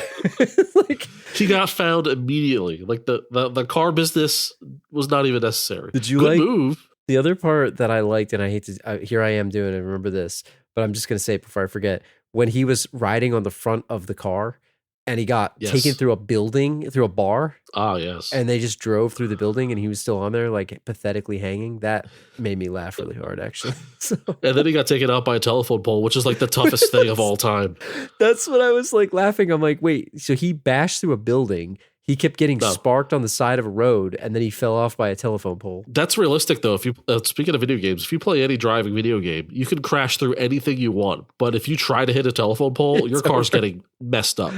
Like he got found immediately. Like the car business was not even necessary. Did you Good move? The other part that I liked, and I hate to, here I am doing it, remember this, but I'm just going to say it before I forget. When he was riding on the front of the car and he got Yes. taken through a building, through a bar, Ah, yes. and they just drove through the building and he was still on there, like pathetically hanging. That made me laugh really hard, actually. So And then he got taken out by a telephone pole, which is like the toughest thing of all time. that's what I was like laughing. I'm like, wait, so he bashed through a building. He kept getting No. sparked on the side of a road, and then he fell off by a telephone pole. That's realistic, though. If you speaking of video games, if you play any driving video game, you can crash through anything you want. But if you try to hit a telephone pole, your It's car's over. getting messed up.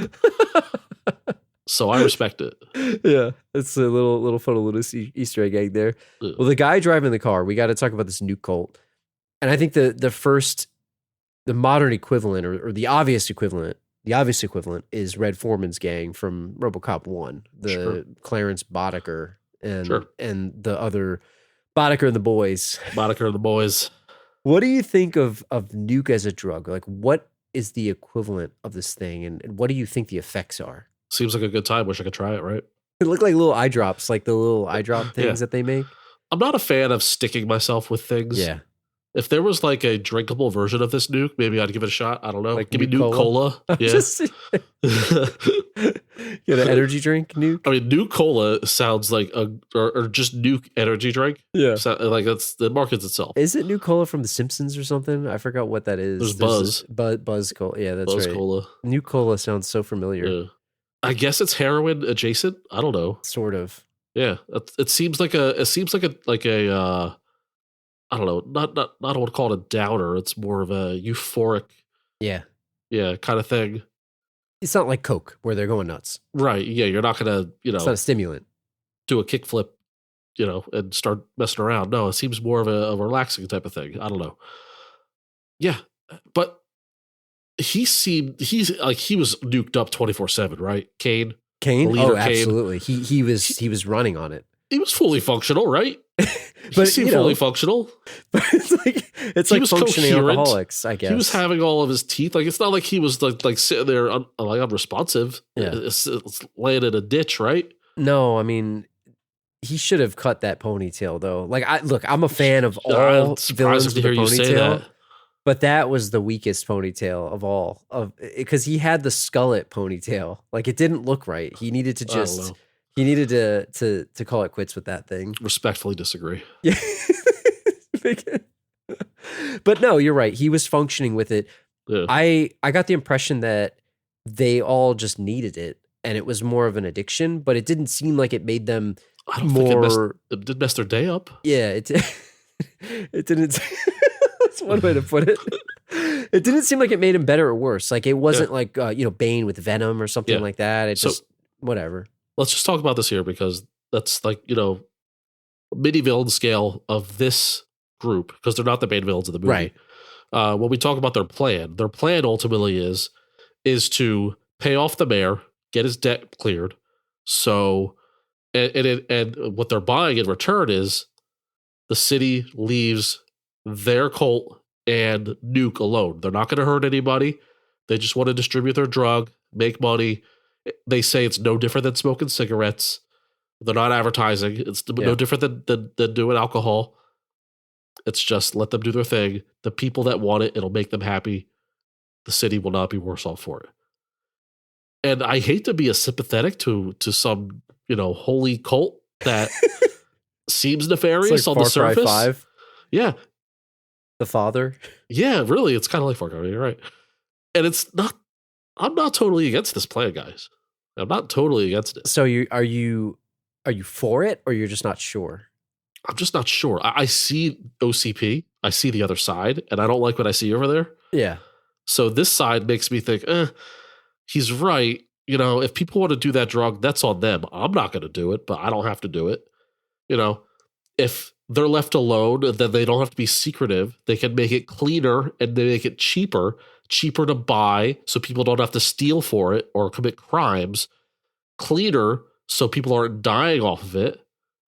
So I respect it. Yeah, it's a little Photoludus Easter egg there. Yeah. Well, the guy driving the car, we got to talk about this Nuke Colt, and I think the modern equivalent or the obvious equivalent is Red Foreman's gang from RoboCop 1, the Sure. Clarence Boddicker and Sure. and the other Boddicker and the boys. Monica and the boys. What do you think of Nuke as a drug? Like, what is the equivalent of this thing, and what do you think the effects are? Seems like a good time. Wish I could try it, right? It look like little eye drops, like the little eye drop things Yeah. that they make. I'm not a fan of sticking myself with things. Yeah. If there was like a drinkable version of this nuke, maybe I'd give it a shot. I don't know. Like Give me Nuke Nuke Cola. Yeah. Just get an energy drink, Nuke. I mean, Nuke Cola sounds like or just Nuke energy drink. Yeah. Like that's the markets itself. Is it Nuke Cola from The Simpsons or something? I forgot what that is. There's Buzz. Buzz Cola. Yeah, that's Buzz right. Cola. Nuke Cola sounds so familiar. Yeah. I guess it's heroin adjacent. I don't know. Sort of. Yeah, it seems like a I don't know. Not I don't want to call it a downer. It's more of a euphoric, Yeah. kind of thing. It's not like Coke where they're going nuts. Right? Yeah, you're not gonna It's not a stimulant. do a kickflip, and start messing around. No, it seems more of a relaxing type of thing. I don't know. Yeah, but he's like he was nuked up 24/7, right? Kane, Kane? Leader Oh, Kane. absolutely. He was running on it. he was fully functional, right? He But, seemed you know, fully functional. But it's He like was functioning coherent. alcoholics, I guess. He was having all of his teeth. Like it's not like he was like sitting there unresponsive. Yeah. It's laying in a ditch, right? No, I mean, he should have cut that ponytail though. Like, I'm a fan of all I'm villains surprised with to a hear you say ponytail, that. but that was the weakest ponytail of all. Because he had the skullet ponytail. Like, it didn't look right. He needed to I don't just know. he needed to call it quits with that thing. Respectfully disagree. Yeah. But no, you're right. He was functioning with it. Yeah. I got the impression that they all just needed it, and it was more of an addiction. But it didn't seem like it made them I don't think more. it did mess their day up. Yeah, it didn't. That's one way to put it. It didn't seem like it made him better or worse. Like, it wasn't like Bane with Venom or something Yeah. like that. It So- just whatever. Let's just talk about this here because that's like, mini villain scale of this group because they're not the main villains of the movie. Right. When we talk about their plan ultimately is to pay off the mayor, get his debt cleared. So, and what they're buying in return is the city leaves their cult and Nuke alone. They're not going to hurt anybody. They just want to distribute their drug, make money. They say it's no different than smoking cigarettes. They're not advertising. It's Yeah. no different than doing alcohol. It's just let them do their thing. The people that want it, it'll make them happy. The city will not be worse off for it. And I hate to be a sympathetic to some, holy cult that seems nefarious It's like on Far the Cry surface. 5, Yeah. the father. Yeah, really. It's kind of like Far Cry, you're right. And I'm not totally against this plan, guys. I'm not totally against it. So are you for it, or you're just not sure? I'm just not sure. I see OCP. I see the other side, and I don't like what I see over there. Yeah. So this side makes me think, he's right. If people want to do that drug, that's on them. I'm not going to do it, but I don't have to do it. If they're left alone, then they don't have to be secretive. They can make it cleaner and they make it cheaper to buy so people don't have to steal for it or commit crimes. Cleaner so people aren't dying off of it,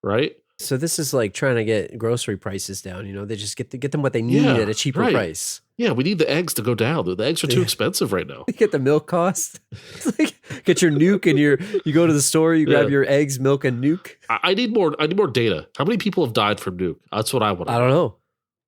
right? So this is like trying to get grocery prices down. They just get them what they need Yeah, at a cheaper right. price. Yeah, we need the eggs to go down. The eggs are too Yeah. expensive right now. Get the milk cost. It's like, get your Nuke and you go to the store, you grab Yeah. your eggs, milk, and Nuke. I need more data. How many people have died from Nuke? That's what I want. I don't know.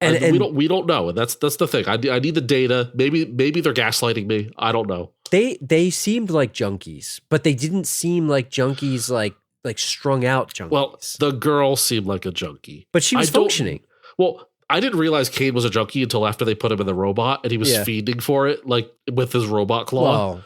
And we don't know. And that's the thing. I need the data. Maybe they're gaslighting me. I don't know. they seemed like junkies, but they didn't seem like junkies like strung out junkies. Well, the girl seemed like a junkie. but she was I don't- functioning. Well, I didn't realize Kane was a junkie until after they put him in the robot and he was Yeah. feeding for it, like with his robot claw. Well,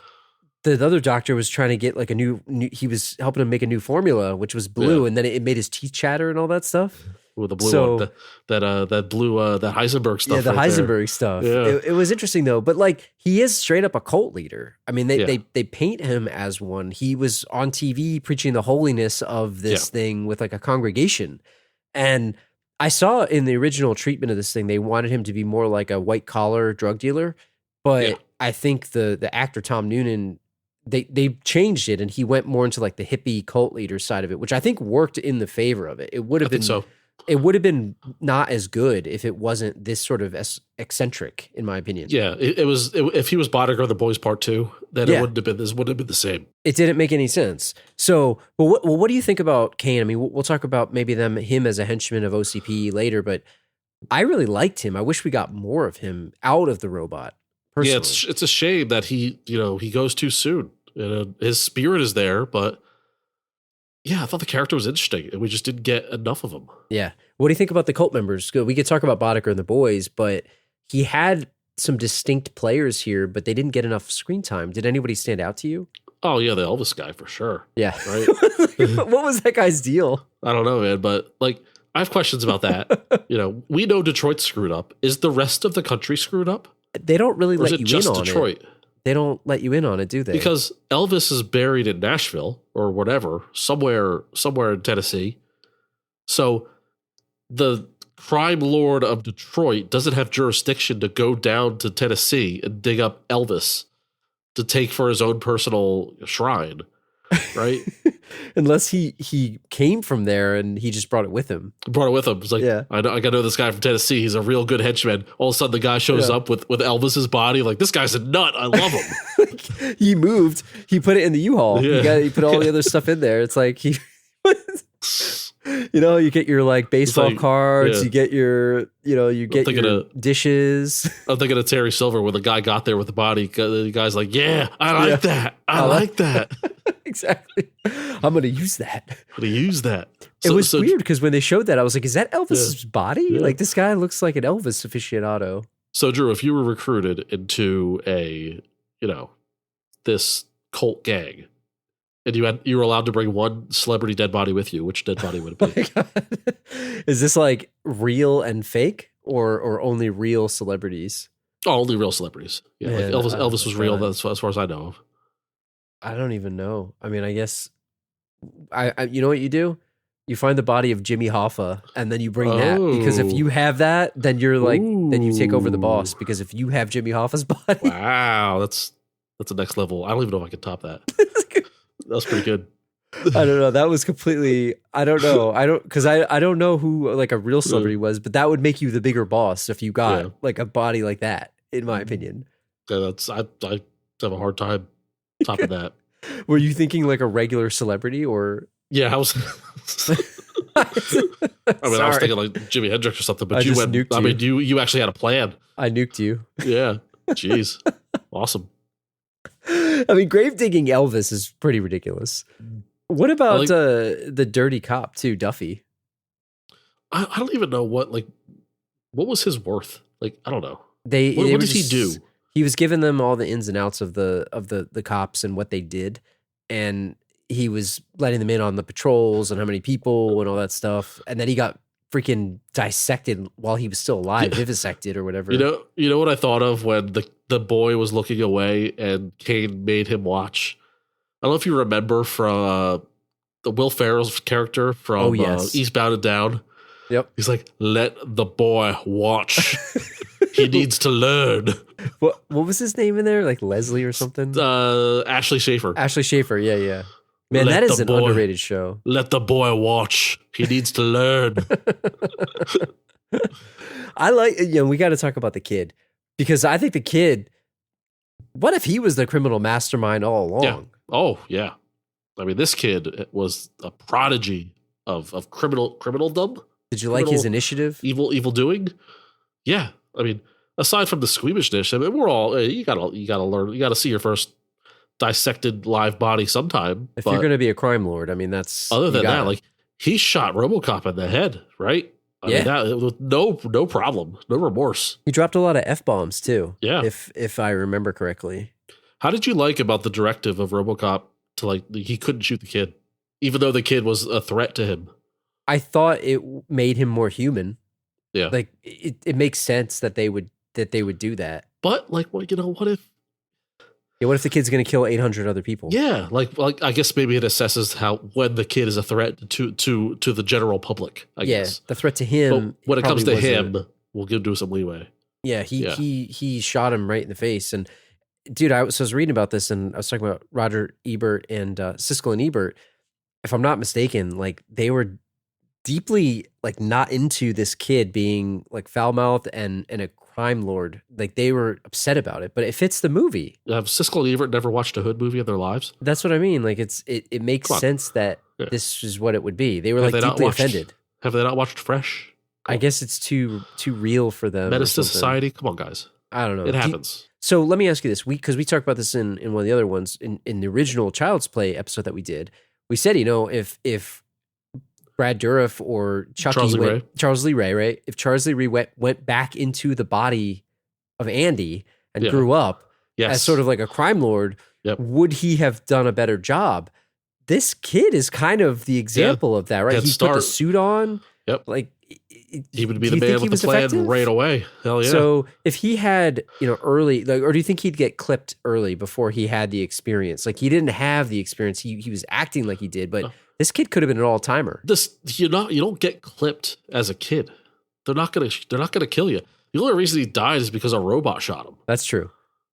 the other doctor was trying to get like a new he was helping him make a new formula, which was blue, and then it made his teeth chatter and all that stuff. With the blue So- one, that blue that Heisenberg stuff. Yeah, the right there. Heisenberg stuff. Yeah. It was interesting though, but like he is straight up a cult leader. I mean, Yeah. they paint him as one. He was on TV preaching the holiness of this thing with like a congregation. And I saw in the original treatment of this thing, they wanted him to be more like a white collar drug dealer. But Yeah. I think the actor Tom Noonan, they changed it and he went more into like the hippie cult leader side of it, which I think worked in the favor of it. It would I have think been so. It would have been not as good if it wasn't this sort of eccentric, in my opinion. Yeah, it was. If he was Bodyguard the Boys Part 2, then Yeah. it wouldn't have been. This wouldn't have been the same. It didn't make any sense. So, well, what do you think about Kane? I mean, we'll talk about maybe him as a henchman of OCP later, but I really liked him. I wish we got more of him out of the robot. Personally. Yeah, it's a shame that he goes too soon. His spirit is there, but yeah, I thought the character was interesting, and we just didn't get enough of him. Yeah. What do you think about the cult members? We could talk about Boddicker and the boys, but he had some distinct players here, but they didn't get enough screen time. Did anybody stand out to you? Oh yeah, the Elvis guy for sure. Yeah. Right. What was that guy's deal? I don't know, man, but like I have questions about that. We know Detroit's screwed up. Is the rest of the country screwed up, They don't really or is let it you in just on Detroit? it. They don't let you in on it, do they? Because Elvis is buried in Nashville or whatever, somewhere in Tennessee. So the crime lord of Detroit doesn't have jurisdiction to go down to Tennessee and dig up Elvis to take for his own personal shrine, right? Unless he came from there and he just brought it with him. Brought it with him. It's like, Yeah. I got to know this guy from Tennessee. He's a real good henchman. All of a sudden, the guy shows Yeah. up with Elvis's body. Like, this guy's a nut. I love him. He moved. He put it in the U-Haul. Yeah. He put all the other stuff in there. It's like he, you get your like baseball like, cards. yeah. You get your, you get thinking your of- dishes. I'm thinking of Terry Silver when the guy got there with the body. The guy's like, yeah, I like Yeah. that. I like that. Exactly. I'm going to use that. How to use that. It was weird because when they showed that, I was like, is that Elvis's body? Yeah. Like this guy looks like an Elvis aficionado. So, Drew, if you were recruited into a, this cult gang, and you were allowed to bring one celebrity dead body with you, which dead body would it be? Oh my God. Is this like real and fake or only real celebrities? Oh, only real celebrities. Yeah, Man, like oh Elvis was my real. God. That's as far as I know of. I don't even know. I mean, I guess I you know what you do? You find the body of Jimmy Hoffa and then you bring that because if Oh. you have that, then you're like then you take over the Ooh. boss because if you have Jimmy Hoffa's body, Wow, that's a next level. I don't even know if I can top that. That's pretty good. I don't know. That was completely. I don't know. I don't know who like a real celebrity was, but that would make you the bigger boss if you got Yeah. like a body like that. In my opinion, Yeah, I have a hard time topping that. were you thinking like a regular celebrity or? Yeah, I was. I was Sorry. thinking like Jimi Hendrix or something, I but you just went. nuked I mean, you actually had a plan. I nuked you. Yeah. Jeez. Awesome. I mean, grave digging Elvis is pretty ridiculous. What about like- the dirty cop too, Duffy? I don't even know what was his worth. Like, I don't know. They What were does he just- do? He was giving them all the ins and outs of the cops and what they did, and he was letting them in on the patrols and how many people and all that stuff. And then he got freaking dissected while he was still alive, vivisected or whatever. You know what I thought of when the boy was looking away and Kane made him watch. I don't know if you remember from the Will Ferrell's character from Oh, yes. Eastbound and Down. Yep. He's like, let the boy watch. He needs to learn. What was his name in there? Like Leslie or something? Ashley Schaefer. Ashley Schaefer. Yeah. Man, Let that is the an boy- underrated show. Let the boy watch. He needs to learn. I like, we got to talk about the kid because I think the kid, what if he was the criminal mastermind all along? Yeah. Oh, yeah. I mean, this kid was a prodigy of criminaldom, Did you like his Criminal- initiative? evil doing. Yeah, I mean, aside from the squeamishness, I mean, we're all you gotta learn. You gotta see your first dissected live body sometime. If but you're going to be a crime lord, I mean, that's other you than that, gotta- like he shot RoboCop in the head, right? I mean, that with no problem, no remorse. he dropped a lot of F-bombs too. Yeah. If I remember correctly. How did you like about the directive of RoboCop to like he couldn't shoot the kid, even though the kid was a threat to him? I thought it made him more human. Yeah, Like it makes sense that they would do that. but like, what what if? Yeah, what if the kid's going to kill 800 other people? Yeah, like I guess maybe it assesses how when the kid is a threat to the general public. I guess. the threat to But him. when it comes to probably him, wasn't- we'll give do some leeway. yeah, he shot him right in the face. And dude, I was reading about this, and I was talking about Roger Ebert and Siskel and Ebert. If I'm not mistaken, like they were deeply like not into this kid being like foul mouthed and a crime lord. Like they were upset about it, but it fits the movie. Have Siskel and Ebert never watched a Hood movie in their lives? That's what I mean. Like it makes Come on. sense that Yeah. this is what it would be. They were Have like they not deeply watched- offended. Have they not watched Fresh? I guess it's too real for them. or Menace to something. Society? Come on, guys. I don't know. It happens. So let me ask you this: because we talked about this in one of the other ones in the original Child's Play episode that we did. We said, if Brad Dourif or Chucky Charles Lee Ray, right? If Charles Lee Ray went back into the body of Andy and Yeah. grew up Yes. as sort of like a crime lord, Yep. would he have done a better job? This kid is kind of the example of that, right? Head He put start. the suit on. Yep. Like He would be do the you think man he with was the plan effective? right away. Hell yeah. So if he had, early, like, or do you think he'd get clipped early before he had the experience? Like he didn't have the experience. He was acting like he did, but No. this kid could have been an all timer. you don't get clipped as a kid. They're not gonna kill you. The only reason he died is because a robot shot him. That's true.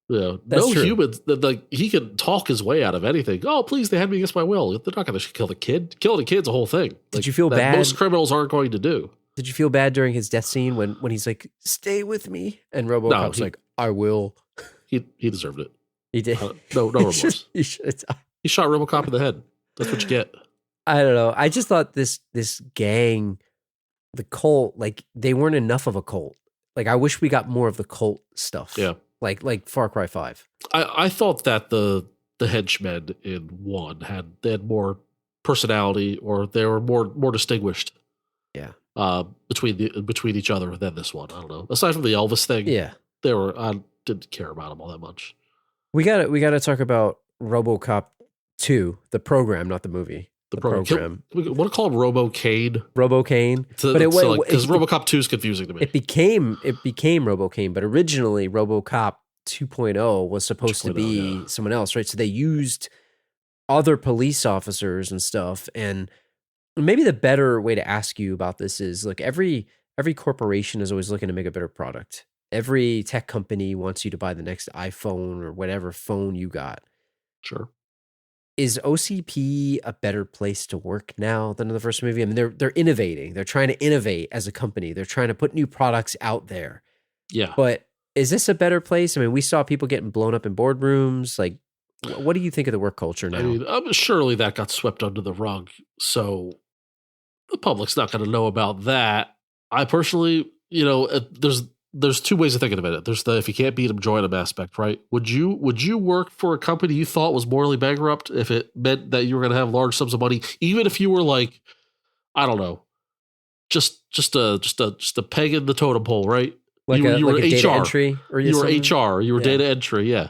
No true. humans. Like he can talk his way out of anything. Oh, please, they had me against my will. They're not going to kill the kid. Killing a kid's a whole thing. Did you feel that bad? Most criminals aren't going to do. Did you feel bad during his death scene when he's like, "Stay with me," and RoboCop's No, he- like, "I will." He deserved it. He did. No He remorse. should- he should- He shot RoboCop in the head. That's what you get. I don't know. I just thought this gang, the cult, like they weren't enough of a cult. Like I wish we got more of the cult stuff. Yeah. Like Far Cry 5. I thought that the henchmen in one had more personality, or they were more distinguished. Yeah. Between each other than this one. I don't know. Aside from the Elvis thing, Yeah. I didn't care about them all that much. We got to talk about RoboCop 2, the program, not the movie. The program. We want to call him Robo-Cane. RoboCane. But it because RoboCop 2 is confusing to me. it became RoboCane, but originally RoboCop 2.0 was supposed to 2.0, be yeah. someone else, right? So they used other police officers and stuff. And maybe the better way to ask you about this is, look, every corporation is always looking to make a better product. Every tech company wants you to buy the next iPhone or whatever phone you got. Sure. Is OCP a better place to work now than in the first movie? I mean, they're innovating. They're trying to innovate as a company. They're trying to put new products out there. Yeah. But is this a better place? I mean, we saw people getting blown up in boardrooms. Like, what do you think of the work culture now? I mean, surely that got swept under the rug, so the public's not going to know about that. I personally, there's two ways of thinking about it. There's the if you can't beat them, join them aspect, right? Would you work for a company you thought was morally bankrupt if it meant that you were going to have large sums of money, even if you were like, I don't know, just a peg in the totem pole, right? Like you were a data HR. entry, or You were something? HR. You were Yeah. data entry. Yeah.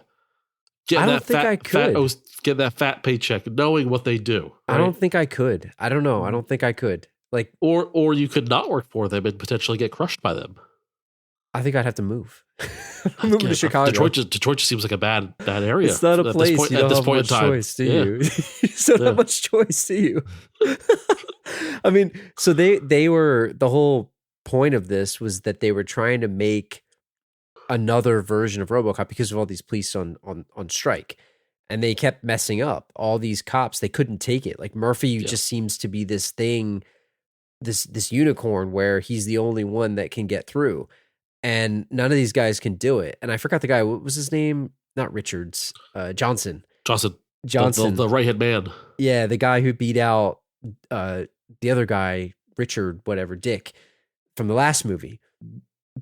I don't think I could. Get that fat paycheck, knowing what they do. I right? don't think I could. I don't know. I don't think I could. Like, Or you could not work for them and potentially get crushed by them. I think I'd have to move. I'm moving to Chicago. Detroit just seems like a bad area. It's not a at this place point- you at don't this have point in much time. choice, do Yeah. you? You just don't Yeah. have much choice, do you? I mean, so they were, the whole point of this was that they were trying to make another version of RoboCop because of all these police on strike. And they kept messing up. All these cops, they couldn't take it. Like Murphy Yeah. just seems to be this thing, this unicorn where he's the only one that can get through. And none of these guys can do it. And I forgot the guy. What was his name? Not Richards. Johnson. Johnson, the right hand man. Yeah, the guy who beat out the other guy, Richard, whatever, Dick, from the last movie.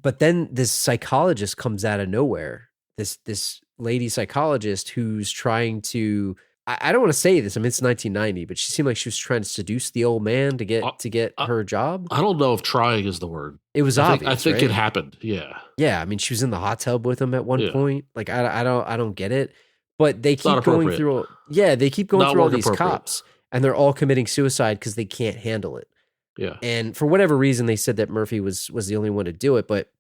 But then this psychologist comes out of nowhere. This lady psychologist who's trying to. I don't want to say this. I mean, it's 1990, but she seemed like she was trying to seduce the old man to get her job. I don't know if trying is the word. It was obvious. I think right? it happened. Yeah. Yeah, I mean, she was in the hot tub with him at one Yeah. point. Like, I don't get it. But they keep not going appropriate. through. Yeah, they keep going Not through all work these appropriate. cops, and they're all committing suicide because they can't handle it. Yeah. And for whatever reason, they said that Murphy was the only one to do it. But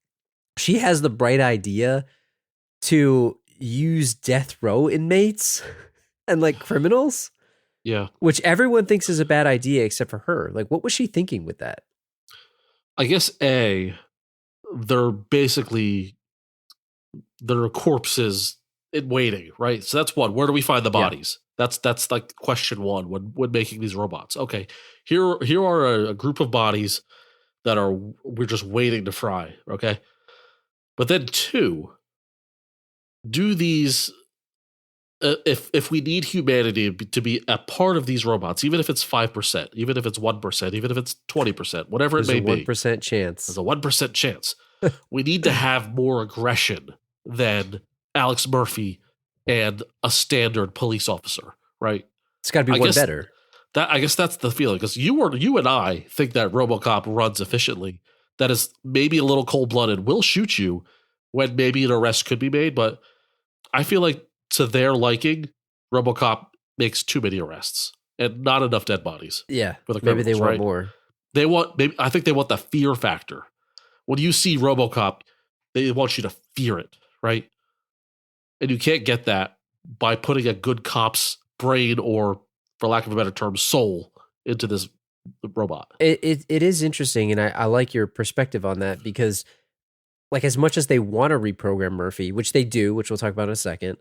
she has the bright idea to use death row inmates and like criminals, Yeah. which everyone thinks is a bad idea except for her. Like, what was she thinking with that? I guess they're corpses in waiting, right? So that's one. Where do we find the Yeah. bodies? That's like question one when making these robots. Okay, here are a group of bodies that we're just waiting to fry. Okay, but then two, do these if we need humanity to be a part of these robots, even if it's 5%, even if it's 1%, even if it's 20%, whatever it There's may a be, 1% chance. there's a 1% chance. We need to have more aggression than Alex Murphy and a standard police officer, right? It's got to be I one guess better. I guess that's the feeling, because you and I think that RoboCop runs efficiently. That is maybe a little cold blooded. Will shoot you when maybe an arrest could be made, but I feel like to their liking, RoboCop makes too many arrests and not enough dead bodies. Yeah, for the maybe they criminals, want right? more. They want maybe I think they want the fear factor. When you see RoboCop, they want you to fear it, right? And you can't get that by putting a good cop's brain or, for lack of a better term, soul into this robot. It is interesting, and I like your perspective on that because, like, as much as they want to reprogram Murphy, which they do, which we'll talk about in a second,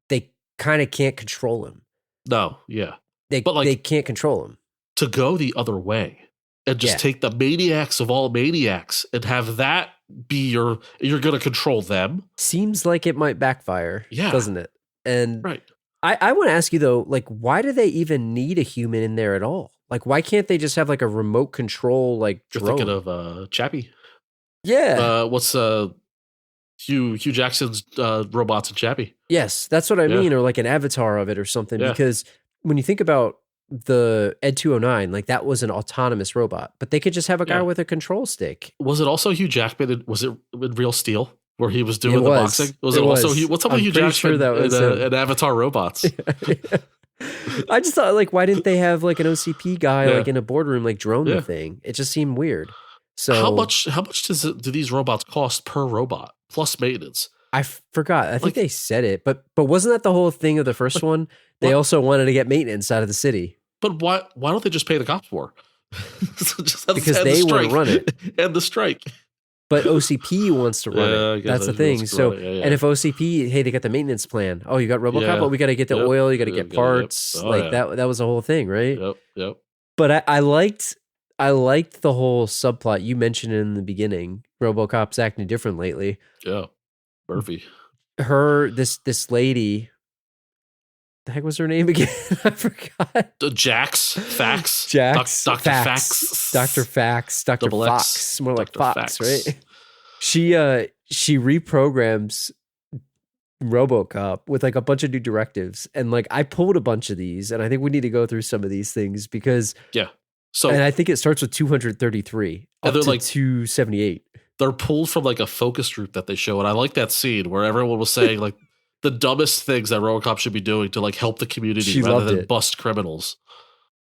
they kind of can't control him. No, yeah. They But, like, they can't control him. To go the other way and just Yeah. take the maniacs of all maniacs and have that be you're going to control them. Seems like it might backfire, Yeah. doesn't it? And Right. I want to ask you though, like, why do they even need a human in there at all? Like, why can't they just have like a remote control like You're drone? thinking of Chappie. Yeah. What's Hugh Jackson's robots in Chappie? Yes, that's what I Yeah. mean, or like an avatar of it or something. Yeah. Because when you think about the Ed 209, like that was an autonomous robot, but they could just have a guy Yeah. with a control stick. Was it also Hugh Jackman? Was it in Real Steel where he was doing It the was. boxing? Was It it also was. what's up I'm with Hugh pretty Jackman sure that was in Avatar Robots? I just thought, like, why didn't they have like an OCP guy Yeah. like in a boardroom like drone Yeah. the thing? It just seemed weird. So How much do these robots cost per robot plus maintenance? I forgot. I think Like- they said it, but wasn't that the whole thing of the first one? They what- also wanted to get maintenance out of the city. But why don't they just pay the cops more? Just Because end they the wanna strike. run it. And the strike. But OCP wants to run Yeah, I it. guess That's the OCP thing. wants to So, run it. Yeah, yeah. and if OCP, hey, they got the maintenance plan. Oh, you got RoboCop, Yeah. but we got to get the Yep. oil. You got to Yep, get yep. parts. Oh, like yeah. that was the whole thing, right? Yep. But I liked the whole subplot you mentioned in the beginning. RoboCop's acting different lately. Yeah. Murphy. This lady. The heck was her name again? I forgot. Jax. Fax. Jax, Dr. Fax, Fax. Dr. Fax, Dr. Double X. Fox, more like Dr. Fox, Fax. right? She reprograms RoboCop with like a bunch of new directives, and like I pulled a bunch of these, and I think we need to go through some of these things because, Yeah. So and I think it starts with 233 And up they're to like- 278. they're pulled from like a focus group that they show, and I like that scene where everyone was saying like the dumbest things that RoboCop should be doing to like help the community She rather loved than it. bust criminals.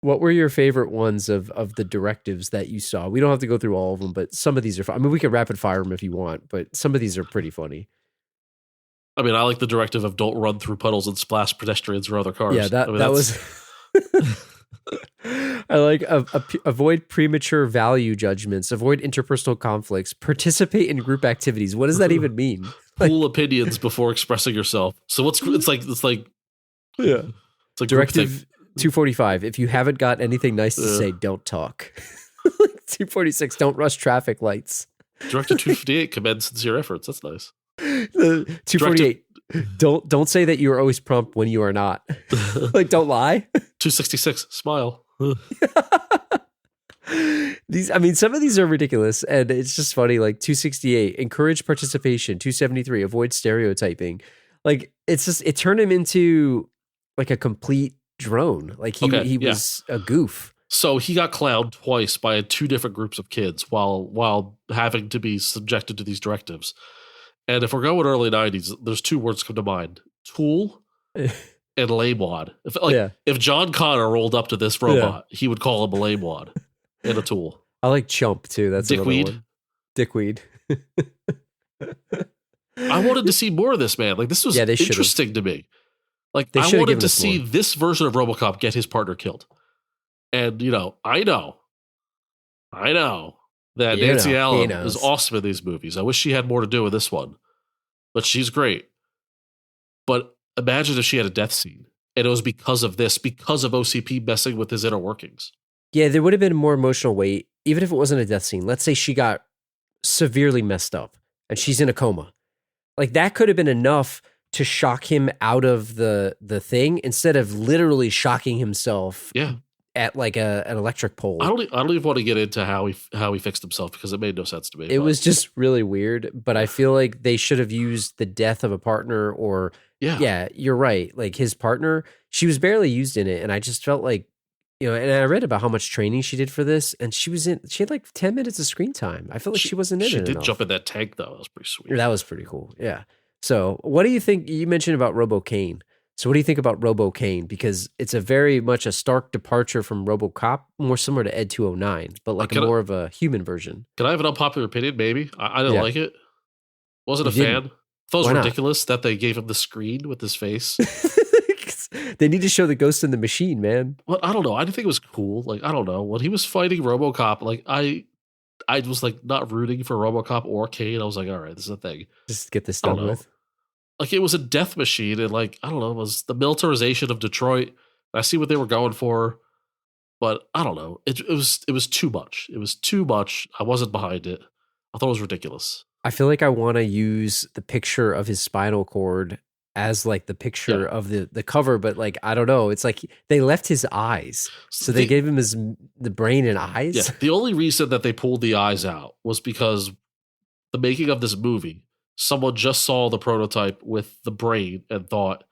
What were your favorite ones of the directives that you saw? We don't have to go through all of them, but some of these are fun. I mean, we can rapid fire them if you want, but some of these are pretty funny. I mean, I like the directive of don't run through puddles and splash pedestrians or other cars. Yeah, I mean, that that's- was. I like avoid premature value judgments, avoid interpersonal conflicts, participate in group activities. What does that even mean? cool opinions before expressing yourself. So it's like Yeah. it's like Directive 245. If you haven't got anything nice to say, don't talk. 246. Don't rush traffic lights. Directive 258 commend sincere efforts. That's nice. 248. Don't say that you are always prompt when you are not. Like, don't lie. 266 smile. Some of these are ridiculous, and it's just funny. Like 268, encourage participation. 273, avoid stereotyping. Like it turned him into like a complete drone. Like he was a goof. So he got clowned twice by two different groups of kids while having to be subjected to these directives. And if we're going early 90s, there's two words come to mind: tool and lamewad. If John Connor rolled up to this robot, he would call him a lamewad and a tool. I like chump too. That's dickweed. Dickweed. I wanted to see more of this man. Like, this was interesting to me. Like, I wanted to see this version of RoboCop get his partner killed. And, I know that Nancy Allen is awesome in these movies. I wish she had more to do with this one, but she's great. But imagine if she had a death scene and it was because of this, because of OCP messing with his inner workings. Yeah, there would have been more emotional weight, even if it wasn't a death scene. Let's say she got severely messed up and she's in a coma. Like, that could have been enough to shock him out of the thing instead of literally shocking himself. Yeah. At like an electric pole. I don't even want to get into how he fixed himself because it made no sense to me. It was just really weird, but I feel like they should have used the death of a partner or you're right. Like his partner, she was barely used in it, and I just felt like, and I read about how much training she did for this, and she had like 10 minutes of screen time. I felt like she wasn't in it. She did enough. Jump in that tank though. That was pretty sweet. That was pretty cool. Yeah. So what do you think? You mentioned about Robo Kane. So what do you think about Robo Kane? Because it's a very much a stark departure from RoboCop, more similar to Ed 209, but like more of a human version. Can I have an unpopular opinion? Maybe I didn't like it. Wasn't a fan. Thought it was ridiculous that they gave him the screen with his face. They need to show the Ghost in the Machine, man. Well, I don't know. I didn't think it was cool. Like, I don't know. When he was fighting RoboCop, like I was like not rooting for RoboCop or Kane. I was like, all right, this is a thing. Just get this done with. Like, it was a death machine, and like, I don't know, it was the militarization of Detroit. I see what they were going for, but I don't know. It was too much. It was too much. I wasn't behind it. I thought it was ridiculous. I feel like I want to use the picture of his spinal cord as like the picture of the cover, but like, I don't know. It's like they left his eyes. So they gave him the brain and eyes. Yeah. The only reason that they pulled the eyes out was because the making of this movie, someone just saw the prototype with the brain and thought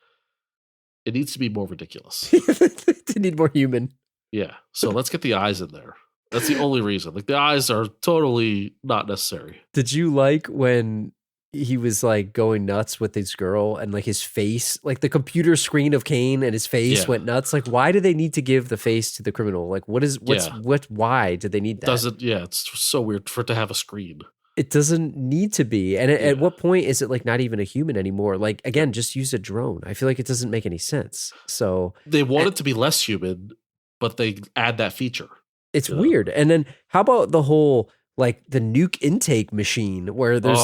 it needs to be more ridiculous. They need more human. Yeah. So let's get the eyes in there. That's the only reason. Like, the eyes are totally not necessary. Did you like when he was like going nuts with his girl and like his face, like the computer screen of Kane and his face went nuts? Like, why do they need to give the face to the criminal? Like, why did they need that? It's so weird for it to have a screen. It doesn't need to be. And at what point is it like not even a human anymore? Like, again, just use a drone. I feel like it doesn't make any sense. So they want it to be less human, but they add that feature. It's weird. And then how about the whole, like the nuke intake machine where there's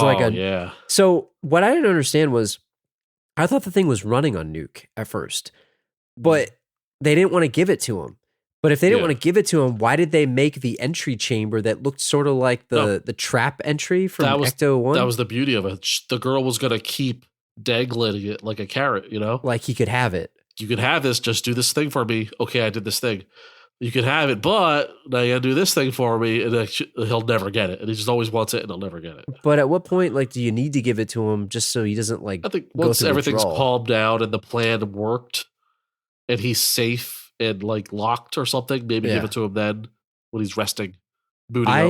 So what I didn't understand was I thought the thing was running on nuke at first, but they didn't want to give it to him. But if they didn't want to give it to him, why did they make the entry chamber that looked sort of like the trap entry from Ecto 1? That was the beauty of it. The girl was going to keep dangling it like a carrot, Like he could have it. You could have this, just do this thing for me. Okay, I did this thing. You could have it, but now you got to do this thing for me, and he'll never get it. And he just always wants it, and he'll never get it. But at what point, like, do you need to give it to him just so he doesn't, like, I think once everything's calmed down and the plan worked, and he's safe and like locked or something, maybe give it to him then when he's resting, booting up.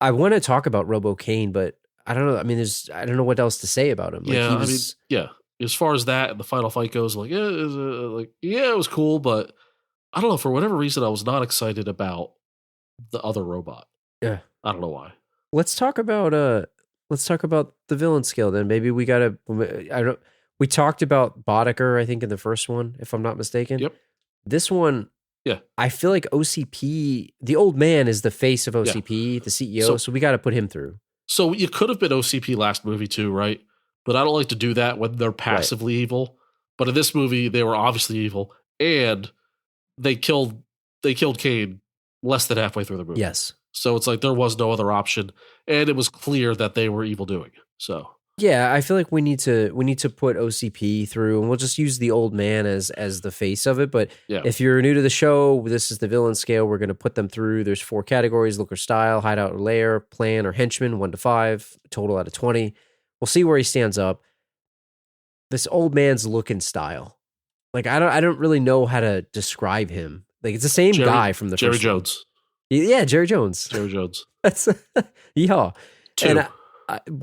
I want to talk about Robo Kane, but I don't know. I mean, I don't know what else to say about him. Like, as far as that and the final fight goes, like, it was cool, but I don't know, for whatever reason, I was not excited about the other robot. Yeah. I don't know why. Let's talk about the villain scale then. Maybe we talked about Boddicker, I think, in the first one, if I'm not mistaken. Yep. This one, I feel like OCP, the old man is the face of OCP, the CEO, so we got to put him through. So you could have been OCP last movie too, right? But I don't like to do that when they're passively evil. But in this movie, they were obviously evil, and they killed Kane less than halfway through the movie. Yes. So it's like there was no other option, and it was clear that they were evil doing. So Yeah, I feel like we need to put OCP through, and we'll just use the old man as the face of it. But Yeah. if you're new to the show, this is the villain scale. We're going to put them through. There's 4 categories: look or style, hideout or lair, plan or henchman, 1 to 5, total out of 20. We'll see where he stands up. This old man's look and style, like I don't really know how to describe him. Like it's the same guy from the Jerry first one. Jones. Yeah, Jerry Jones. Jerry Jones. That's yeehaw. 2. And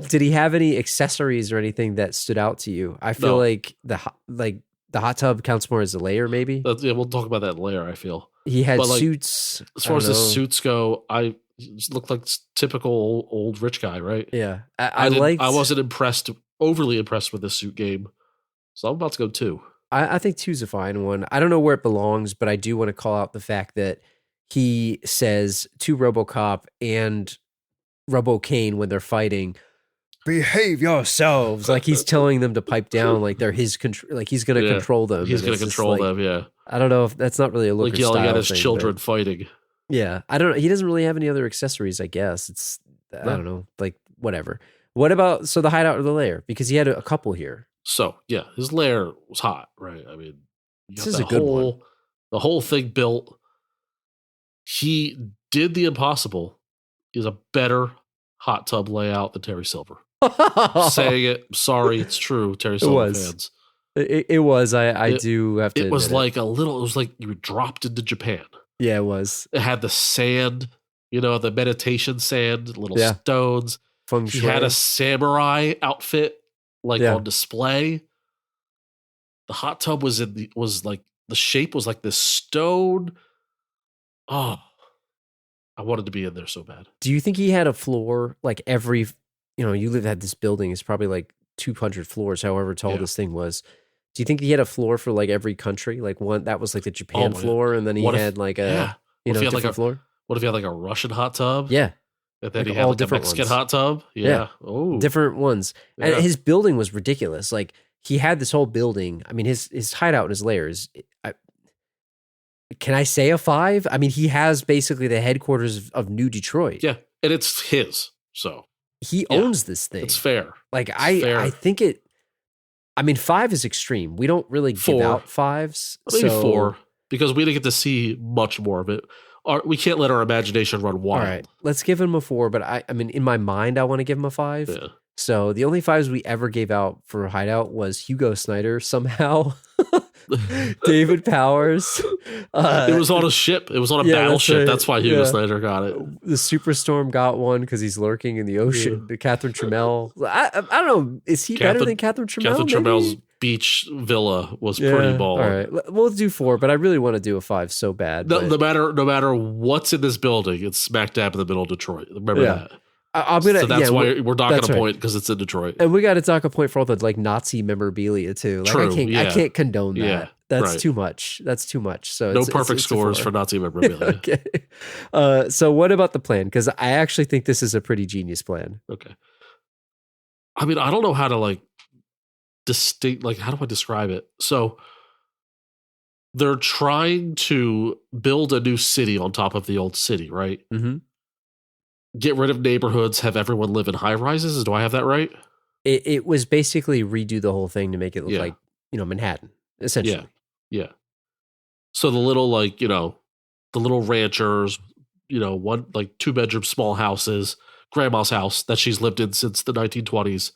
did he have any accessories or anything that stood out to you? I feel No. like the hot tub counts more as a layer. Maybe Yeah, we'll talk about that later. I feel he had but, like, suits. as far as the suits go, I just looked like typical old rich guy, right? Yeah, I liked. wasn't overly impressed with the suit game, so I'm about to go 2. I think 2's a fine one. I don't know where it belongs, but I do want to call out the fact that he says to RoboCop and RoboCane when they're fighting, "Behave yourselves!" Like he's telling them to pipe down, like they're his control. Like he's going to Yeah. control them. He's and going it's to just control like, them. Yeah, I don't know if that's not really a look like or yelling style at his thing, children but- fighting. Yeah, I don't know. He doesn't really have any other accessories, I guess. I No. don't know, like whatever. What about the hideout or the lair? Because he had a couple here. So yeah, his lair was hot, right? I mean, you This got is the a good one. The whole thing built. He did the impossible. Is a better hot tub layout than Terry Silver. Saying it, sorry, it's true. Terry Silver was. fans. It was. I It- do have to. It was admit like a little. It was like you were dropped into Japan. yeah, it was It had the sand, the meditation sand, little Yeah. stones. feng He shui. had a samurai outfit Yeah. on display. The hot tub was like the shape was like this stone. Oh, I wanted to be in there so bad. Do you think he had a floor like every? You live at this building. It's probably like 200 floors, however tall Yeah. this thing was. Do you think he had a floor for like every country? Like one that was like the Japan my- floor, and then he what if- had like a Yeah. What if he had, different like, floor. What if you had like a Russian hot tub? Yeah, And then like he had all like a different Mexican ones. hot tub? Yeah. Oh. different ones. Yeah. And his building was ridiculous. Like he had this whole building. I mean, his hideout and his layers. Can I say a 5? I mean, he has basically the headquarters of New Detroit. Yeah. And it's his. So He Yeah. owns this thing. it's fair. Like fair. I think it. I mean, 5 is extreme. We don't really give 4. out 5s. Maybe so, 4. Because we didn't get to see much more of it. We can't let our imagination run All wild. right, let's give him a 4. But I mean, in my mind, I want to give him a 5. Yeah. So the only 5s we ever gave out for Hideout was Hugo Snyder somehow, David Powers. It was on a ship. It was on a yeah, that's battleship. right. That's why Hugo Yeah. Snyder got it. The Superstorm got one because he's lurking in the ocean. The Catherine Trammell. I don't know. Is he better than Catherine Trammell? Catherine maybe? Trammell's beach villa was pretty ball. All right, we'll do 4, but I really want to do a 5 so bad. No, but no matter what's in this building, it's smack dab in the middle of Detroit. Remember Yeah. that. I'm gonna. So that's why we're not that's going to right. point because it's in Detroit. And we got to talk a point for all the like Nazi memorabilia too. Like True, I can't yeah. condone that. Yeah, That's right. too much. That's too much. So No it's perfect a scores 4. for Nazi memorabilia. Okay. So what about the plan? Because I actually think this is a pretty genius plan. Okay. I mean, I don't know how to like how do I describe it? So they're trying to build a new city on top of the old city, right? Mm-hmm. Get rid of neighborhoods, have everyone live in high rises. Do I have that right? It was basically redo the whole thing to make it look Yeah. like Manhattan essentially. Yeah. So the little the little ranchers, one like 2-bedroom small houses, grandma's house that she's lived in since the 1920s.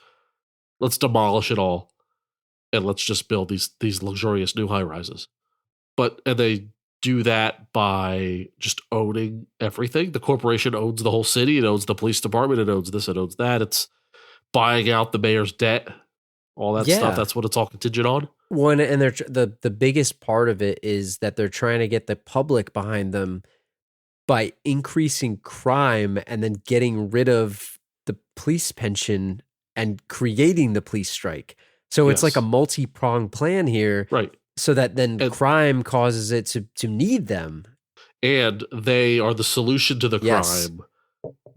Let's demolish it all and let's just build these luxurious new high rises. And they do that by just owning everything. The corporation owns the whole city. It owns the police department. It owns this. It owns that. It's buying out the mayor's debt. All that Yeah. stuff. That's what it's all contingent on. One and they're the biggest part of it is that they're trying to get the public behind them by increasing crime and then getting rid of the police pension and creating the police strike. So it's Yes. like a multi-pronged plan here, Right. so that then And- crime causes it to need them. And they are the solution to the Yes. crime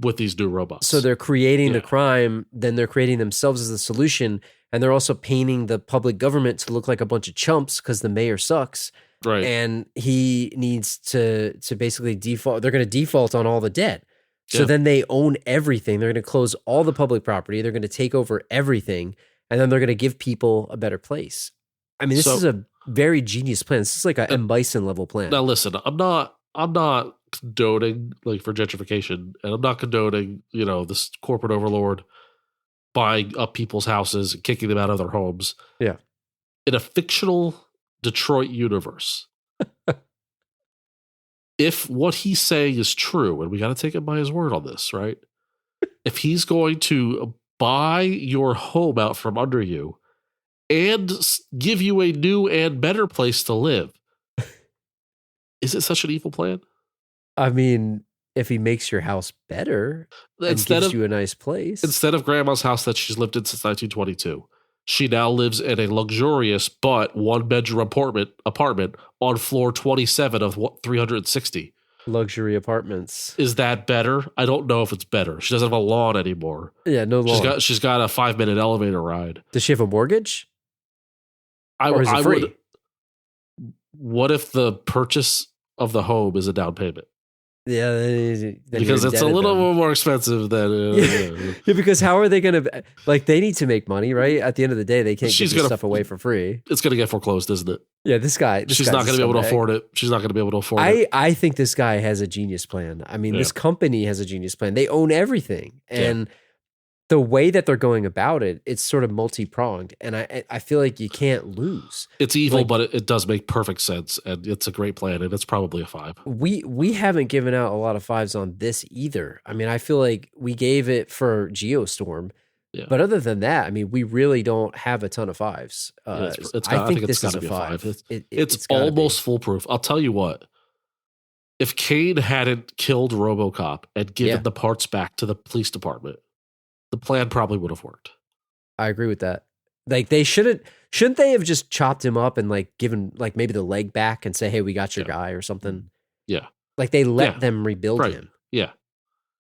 with these new robots. So they're creating the Yeah. crime, then they're creating themselves as the solution, and they're also painting the public government to look like a bunch of chumps because the mayor sucks. right. And he needs to basically default. They're going to default on all the debt. So then they own everything. They're going to close all the public property. They're going to take over everything, and then they're going to give people a better place. I mean, this is a very genius plan. This is like a M. Bison level plan. Now listen, I'm not condoning like for gentrification, and I'm not condoning, this corporate overlord buying up people's houses and kicking them out of their homes. Yeah. In a fictional Detroit universe, if what he's saying is true, and we got to take him by his word on this, right? If he's going to buy your home out from under you and give you a new and better place to live, is it such an evil plan? I mean, if he makes your house better and gives you a nice place. Instead of grandma's house that she's lived in since 1922, she now lives in a luxurious but one-bedroom apartment on floor 27 of 360. Luxury apartments. Is that better? I don't know if it's better. She doesn't have a lawn anymore. Yeah, no lawn. She's got a 5-minute elevator ride. Does she have a mortgage? Or is it free? What if the purchase of the home is a down payment? Yeah, because it's a little more expensive than yeah. Because how are they going to they need to make money, right? At the end of the day, they can't give this stuff away for free. It's going to get foreclosed, isn't it? Yeah, she's not going to be able to afford it. She's not going to be able to afford it. I think this guy has a genius plan. I mean, this company has a genius plan. They own everything, and the way that they're going about it, it's sort of multi-pronged, and I feel like you can't lose. It's evil, but it does make perfect sense, and it's a great plan, and it's probably a 5. We haven't given out a lot of 5s on this either. I mean, I feel like we gave it for Geostorm, but other than that, I mean, we really don't have a ton of 5s. I think this is a 5. It's almost foolproof. I'll tell you what. If Kane hadn't killed RoboCop and given the parts back to the police department, the plan probably would have worked. I agree with that. Like they shouldn't they have just chopped him up and given maybe the leg back and say, hey, we got your guy or something. Yeah. Like they let them rebuild him. Yeah.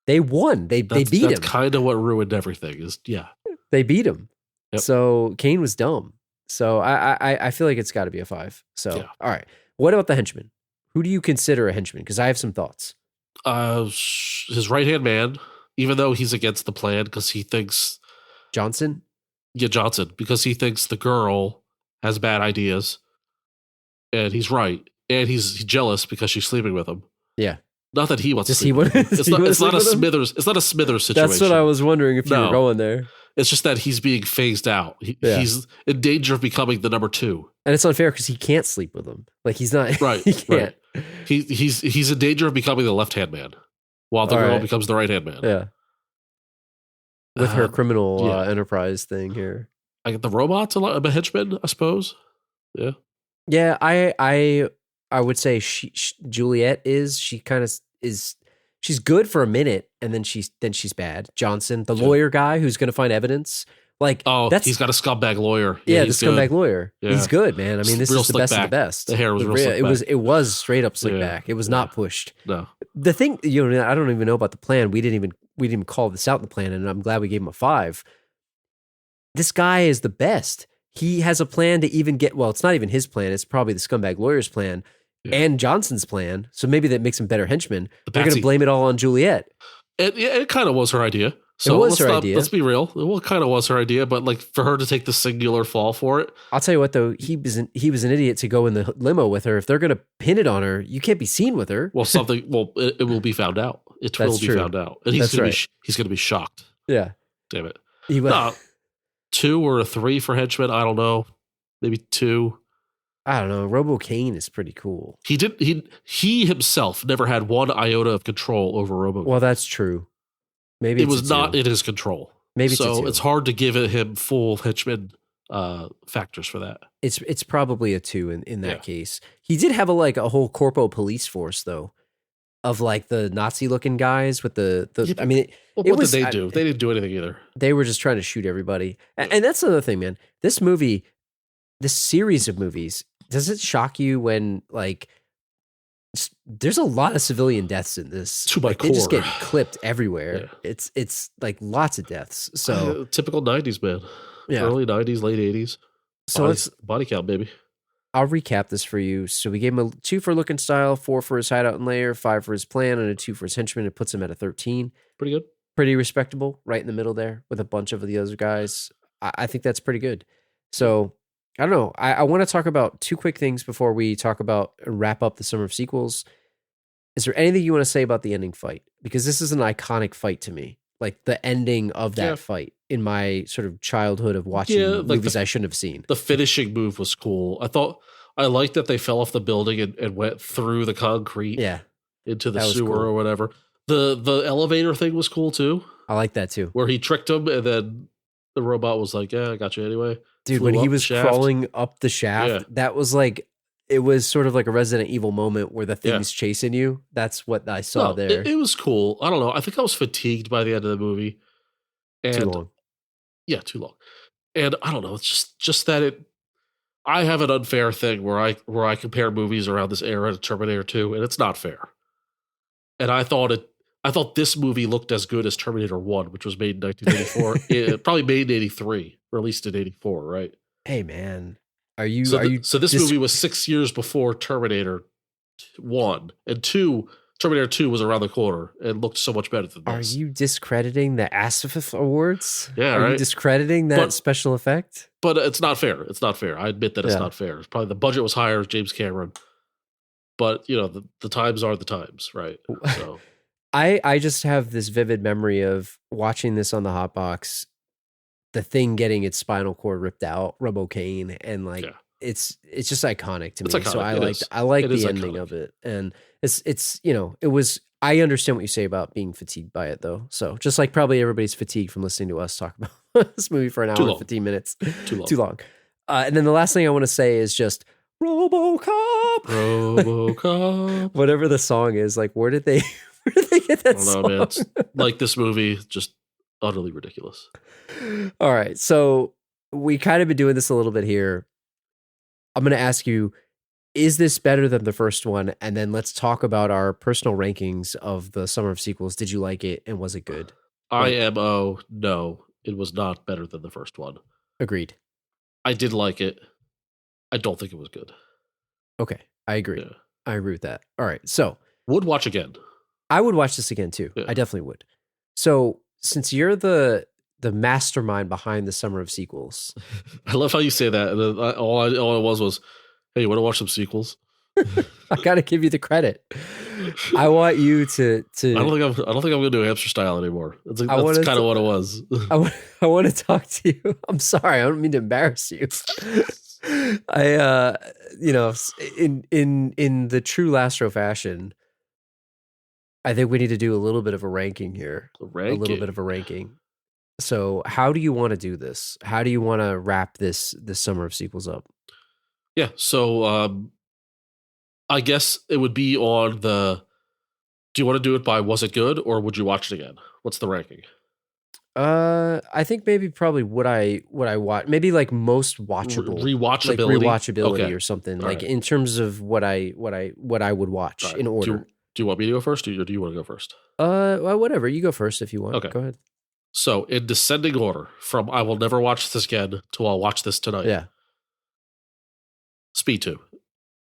They won. They beat him. That's kind of what ruined everything is. Yeah. They beat him. Yep. So Kane was dumb. So I feel like it's got to be a 5. So, all right. What about the henchman? Who do you consider a henchman? Because I have some thoughts. His right-hand man, even though he's against the plan because he thinks... Johnson? Yeah, Johnson, because he thinks the girl has bad ideas. And he's right. And he's jealous because she's sleeping with him. Yeah. Not that he wants to sleep with him. It's not a Smithers situation. That's what I was wondering if you were going there. It's just that he's being phased out. He's in danger of becoming the number 2. And it's unfair because he can't sleep with him. He's not... Right. He can't. Right. He's in danger of becoming the left-hand man. While the girl becomes the right-hand man. Yeah. With her criminal enterprise thing here. I get the robots a henchman, I suppose. Yeah. Yeah, I would say Juliet she kind of is she's good for a minute and then she's bad. Johnson, the lawyer guy who's going to find evidence. He's got a scumbag lawyer. Yeah, the scumbag lawyer. Yeah. He's good, man. I mean, this is the best of the best. The hair was real slick back. It was straight up slick back. It was not pushed. No. The thing, I don't even know about the plan. We didn't even call this out in the plan, and I'm glad we gave him a 5. This guy is the best. He has a plan to even get, well, it's not even his plan. It's probably the scumbag lawyer's plan and Johnson's plan. So maybe that makes him better henchmen. They're going to blame it all on Juliet. It kind of was her idea. So it was her idea. Let's be real. It kind of was her idea, but for her to take the singular fall for it. I'll tell you what, though, he was an idiot to go in the limo with her. If they're going to pin it on her, you can't be seen with her. Well, it will be found out. It will be found out, and he's going to be shocked. Yeah, damn it. He will. 2 or a 3 for henchman. I don't know. Maybe 2. I don't know. Robo Kane is pretty cool. He himself never had one iota of control over Robo. Well, that's true. Maybe it was not in his control. Maybe so it's hard to give him full henchman factors for that. It's probably a 2 in that case. He did have a whole corpo police force though, of the Nazi looking guys with the. I mean, what did they do? They didn't do anything either. They were just trying to shoot everybody, and that's another thing, man. This series of movies, does it shock you when there's a lot of civilian deaths in this? To my core. They just get clipped everywhere. Yeah. It's lots of deaths. So typical 90s, man. Yeah. Early 90s, late 80s. So body count, baby. I'll recap this for you. So we gave him a 2 for look and style, 4 for his hideout and lair, 5 for his plan, and a 2 for his henchman. It puts him at a 13. Pretty good. Pretty respectable, right in the middle there with a bunch of the other guys. I think that's pretty good. So I don't know. I want to talk about 2 quick things before we talk about and wrap up the summer of sequels. Is there anything you want to say about the ending fight? Because this is an iconic fight to me. Like the ending of that fight in my sort of childhood of watching movies I shouldn't have seen. The finishing move was cool. I liked that they fell off the building and went through the concrete into the sewer or whatever. The elevator thing was cool too. I like that too. Where he tricked him and then the robot was like, yeah, I got you anyway. Dude, when he was crawling up the shaft, that was like, it was sort of like a Resident Evil moment where the thing's chasing you. That's what I saw there. It was cool. I don't know. I think I was fatigued by the end of the movie. And too long. Yeah, too long. And I don't know. It's just that I have an unfair thing where I compare movies around this era to Terminator 2, and it's not fair. And I thought this movie looked as good as Terminator 1, which was made in 1984. Probably made in 83, released in 84, right? Hey man. So this movie was 6 years before Terminator 1, and 2. Terminator 2 was around the corner and looked so much better than this. Are you discrediting the ASFIF Awards? Yeah, Are you discrediting that special effect? But it's not fair. It's not fair. I admit that it's not fair. It's probably the budget was higher, James Cameron. But, you know, the times are the times, right? So I just have this vivid memory of watching this on the hotbox, the thing getting its spinal cord ripped out, Robocaine, and like it's just iconic to me. Iconic. So I like the ending of it. And it's you know, it was, I understand what you say about being fatigued by it though. So just like probably everybody's fatigued from listening to us talk about this movie for an hour and 15 minutes. Too long. And then the last thing I want to say is just RoboCop. Whatever the song is, like where did they get that song? Man. It's like this movie, just utterly ridiculous. All right. So we kind of been doing this a little bit here. I'm going to ask you, is this better than the first one? And then let's talk about our personal rankings of the Summer of Sequels. Did you like it and was it good? IMO, no, it was not better than the first one. Agreed. I did like it. I don't think it was good. Okay. I agree. Yeah. I agree with that. All right. So would watch again. I would watch this again too. Yeah. I definitely would. So since you're the mastermind behind the Summer of Sequels. I love how you say that. And all it was, hey, you want to watch some sequels? I got to give you the credit. I want you to. I don't think I'm going to do hamster style anymore. That's kind of what it was. I want to talk to you. I'm sorry. I don't mean to embarrass you. You know, in the true Lastro fashion, I think we need to do a little bit of a ranking here. A little bit of a ranking. So how do you want to do this? How do you want to wrap this Summer of Sequels up? Yeah. So I guess it would be on the, do you want to do it by was it good or would you watch it again? What's the ranking? I think maybe probably would I watch, maybe like most watchable, rewatchability or something like in terms of what I would watch in order. Do you want me to go first or do you want to go first? Well, whatever. You go first if you want. Okay. Go ahead. So in descending order from I will never watch this again to I'll watch this tonight. Yeah. Speed 2.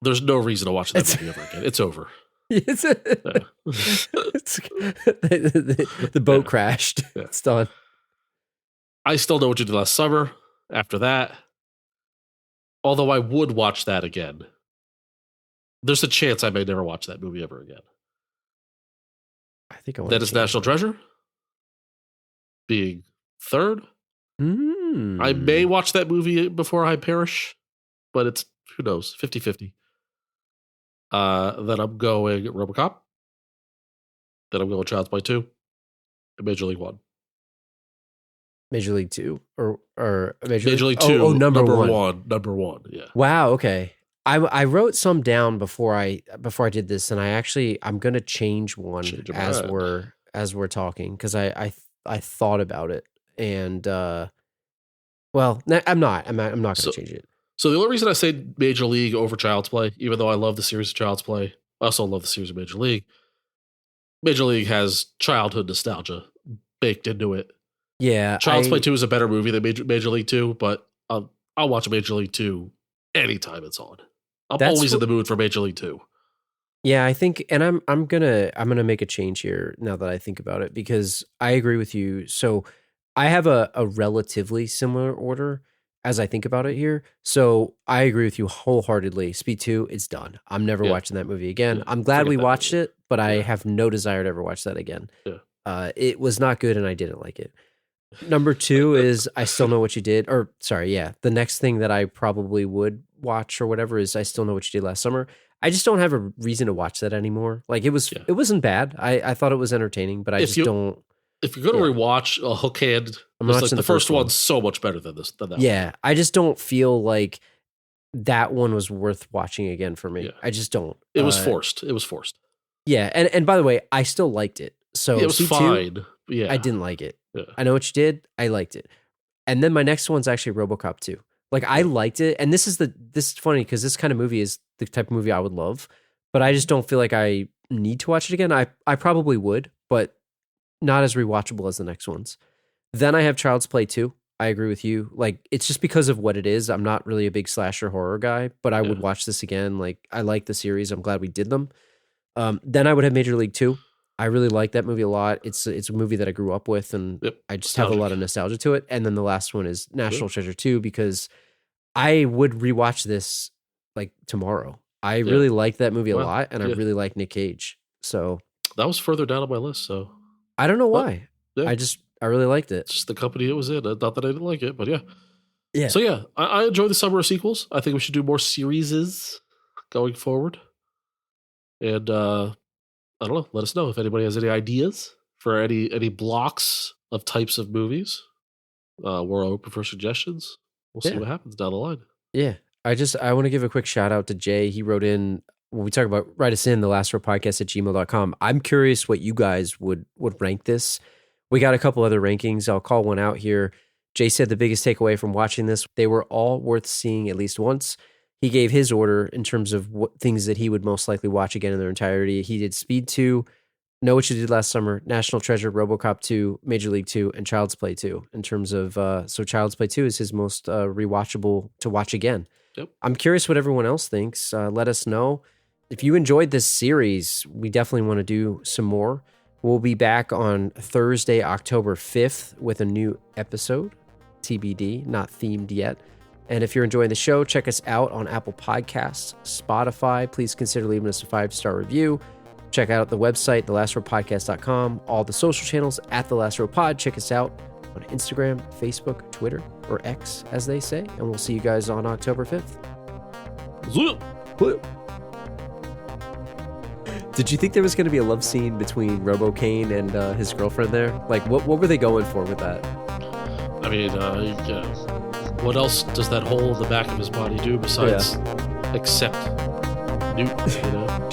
There's no reason to watch that movie ever again. It's over. The boat crashed. Yeah. It's done. I Still Know What You Did Last Summer. After that, although I would watch that again, there's a chance I may never watch that movie ever again. I think I want That is National Treasure. Being third. I may watch that movie before I perish, but it's, who knows, 50-50. Then I'm going RoboCop. Then I'm going Child's Play 2. And Major League 1. Major League 2 or Major League 2. Oh, number one. Number one. Yeah. Wow. Okay. I wrote some down before I did this, and I'm gonna change one as we're talking because I thought about it, and well, I'm not gonna change it. So the only reason I say Major League over Child's Play, even though I love the series of Child's Play, I also love the series of Major League. Major League has childhood nostalgia baked into it. Yeah, Child's Play 2 is a better movie than Major League 2, but I'll watch Major League 2 anytime it's on. I'm That's always in what- the mood for Major League 2. Yeah, I think, and I'm gonna make a change here now that I think about it, because I agree with you. So I have a relatively similar order as I think about it here. So I agree with you wholeheartedly. Speed 2, it's done. I'm never Yeah. watching that movie again. Yeah, I'm glad forget we that watched movie. it, but I Yeah. have no desire to ever watch that again. Yeah. It was not good, and I didn't like it. Number 2 is I Still Know What You Did, or sorry, yeah. The next thing that I probably would watch or whatever is I Still Know What You Did Last Summer. I just don't have a reason to watch that anymore. Like it Yeah. wasn't bad. I thought it was entertaining, but I If just you- don't. If you're going to Yeah. rewatch a Hook Hand, I'm it's like watching the the first first one. one's so much better than that one. Yeah, I just don't feel like that one was worth watching again for me. Yeah. I just don't. It was forced. It was forced. Yeah, and by the way, I still liked it. So it was C2, fine. Yeah. I didn't like it. Yeah. I Know What You Did. I liked it. And then my next one's actually RoboCop 2. Like I liked it, and this is funny because this kind of movie is the type of movie I would love, but I just don't feel like I need to watch it again. I probably would, but not as rewatchable as the next ones. Then I have Child's Play 2. I agree with you. Like it's just because of what it is. I'm not really a big slasher horror guy, but I would Yeah. watch this again. Like I like the series. I'm glad we did them. Then I would have Major League 2. I really like that movie a lot. It's a movie that I grew up with, and Yep. I just have a lot Nostalgic. of nostalgia to it. And then the last one is National Treasure 2 because I would rewatch this like tomorrow. I Yeah. really liked that movie a Well, lot, and I yeah. really like Nick Cage. So That was further down on my list, so I don't know Well, why. yeah. I really liked it. it's just the company it was in. Not that I didn't like it, but yeah. Yeah. So yeah, I enjoy the summer of sequels. I think we should do more series going forward. And I don't know. Let us know if anybody has any ideas for any blocks of types of movies. We're open for suggestions. We'll see Yeah. what happens down the line. Yeah. I want to give a quick shout out to Jay. He wrote in when we talk about write us in the last row podcast at gmail.com. I'm curious what you guys would rank this. We got a couple other rankings. I'll call one out here. Jay said the biggest takeaway from watching this, they were all worth seeing at least once. He gave his order in terms of what things that he would most likely watch again in their entirety. He did Speed 2, Know What You Did Last Summer, National Treasure, RoboCop 2, Major League 2, and Child's Play 2 in terms of, so Child's Play 2 is his most rewatchable to watch again. Yep. I'm curious what everyone else thinks. Let us know. If you enjoyed this series, we definitely want to do some more. We'll be back on Thursday, October 5th with a new episode, TBD, not themed yet. And if you're enjoying the show, check us out on Apple Podcasts, Spotify. Please consider leaving us a 5-star review. Check out the website, thelastrow.podcast.com, all the social channels at The Last Row Pod. Check us out on Instagram, Facebook, Twitter, or X, as they say. And we'll see you guys on October 5th. Did you think there was going to be a love scene between Robo Kane and his girlfriend there? Like, what were they going for with that? I mean, yeah. What else does that hole in the back of his body do besides accept Newt? You know?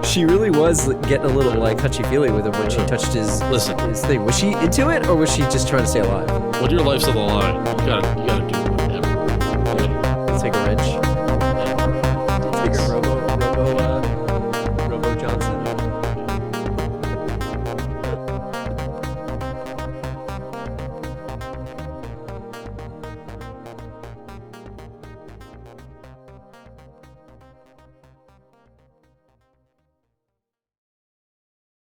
She really was getting a little like touchy-feely with him when she touched his Listen. thing. Was she into it, or was she just trying to stay alive? When your life's on the line, you gotta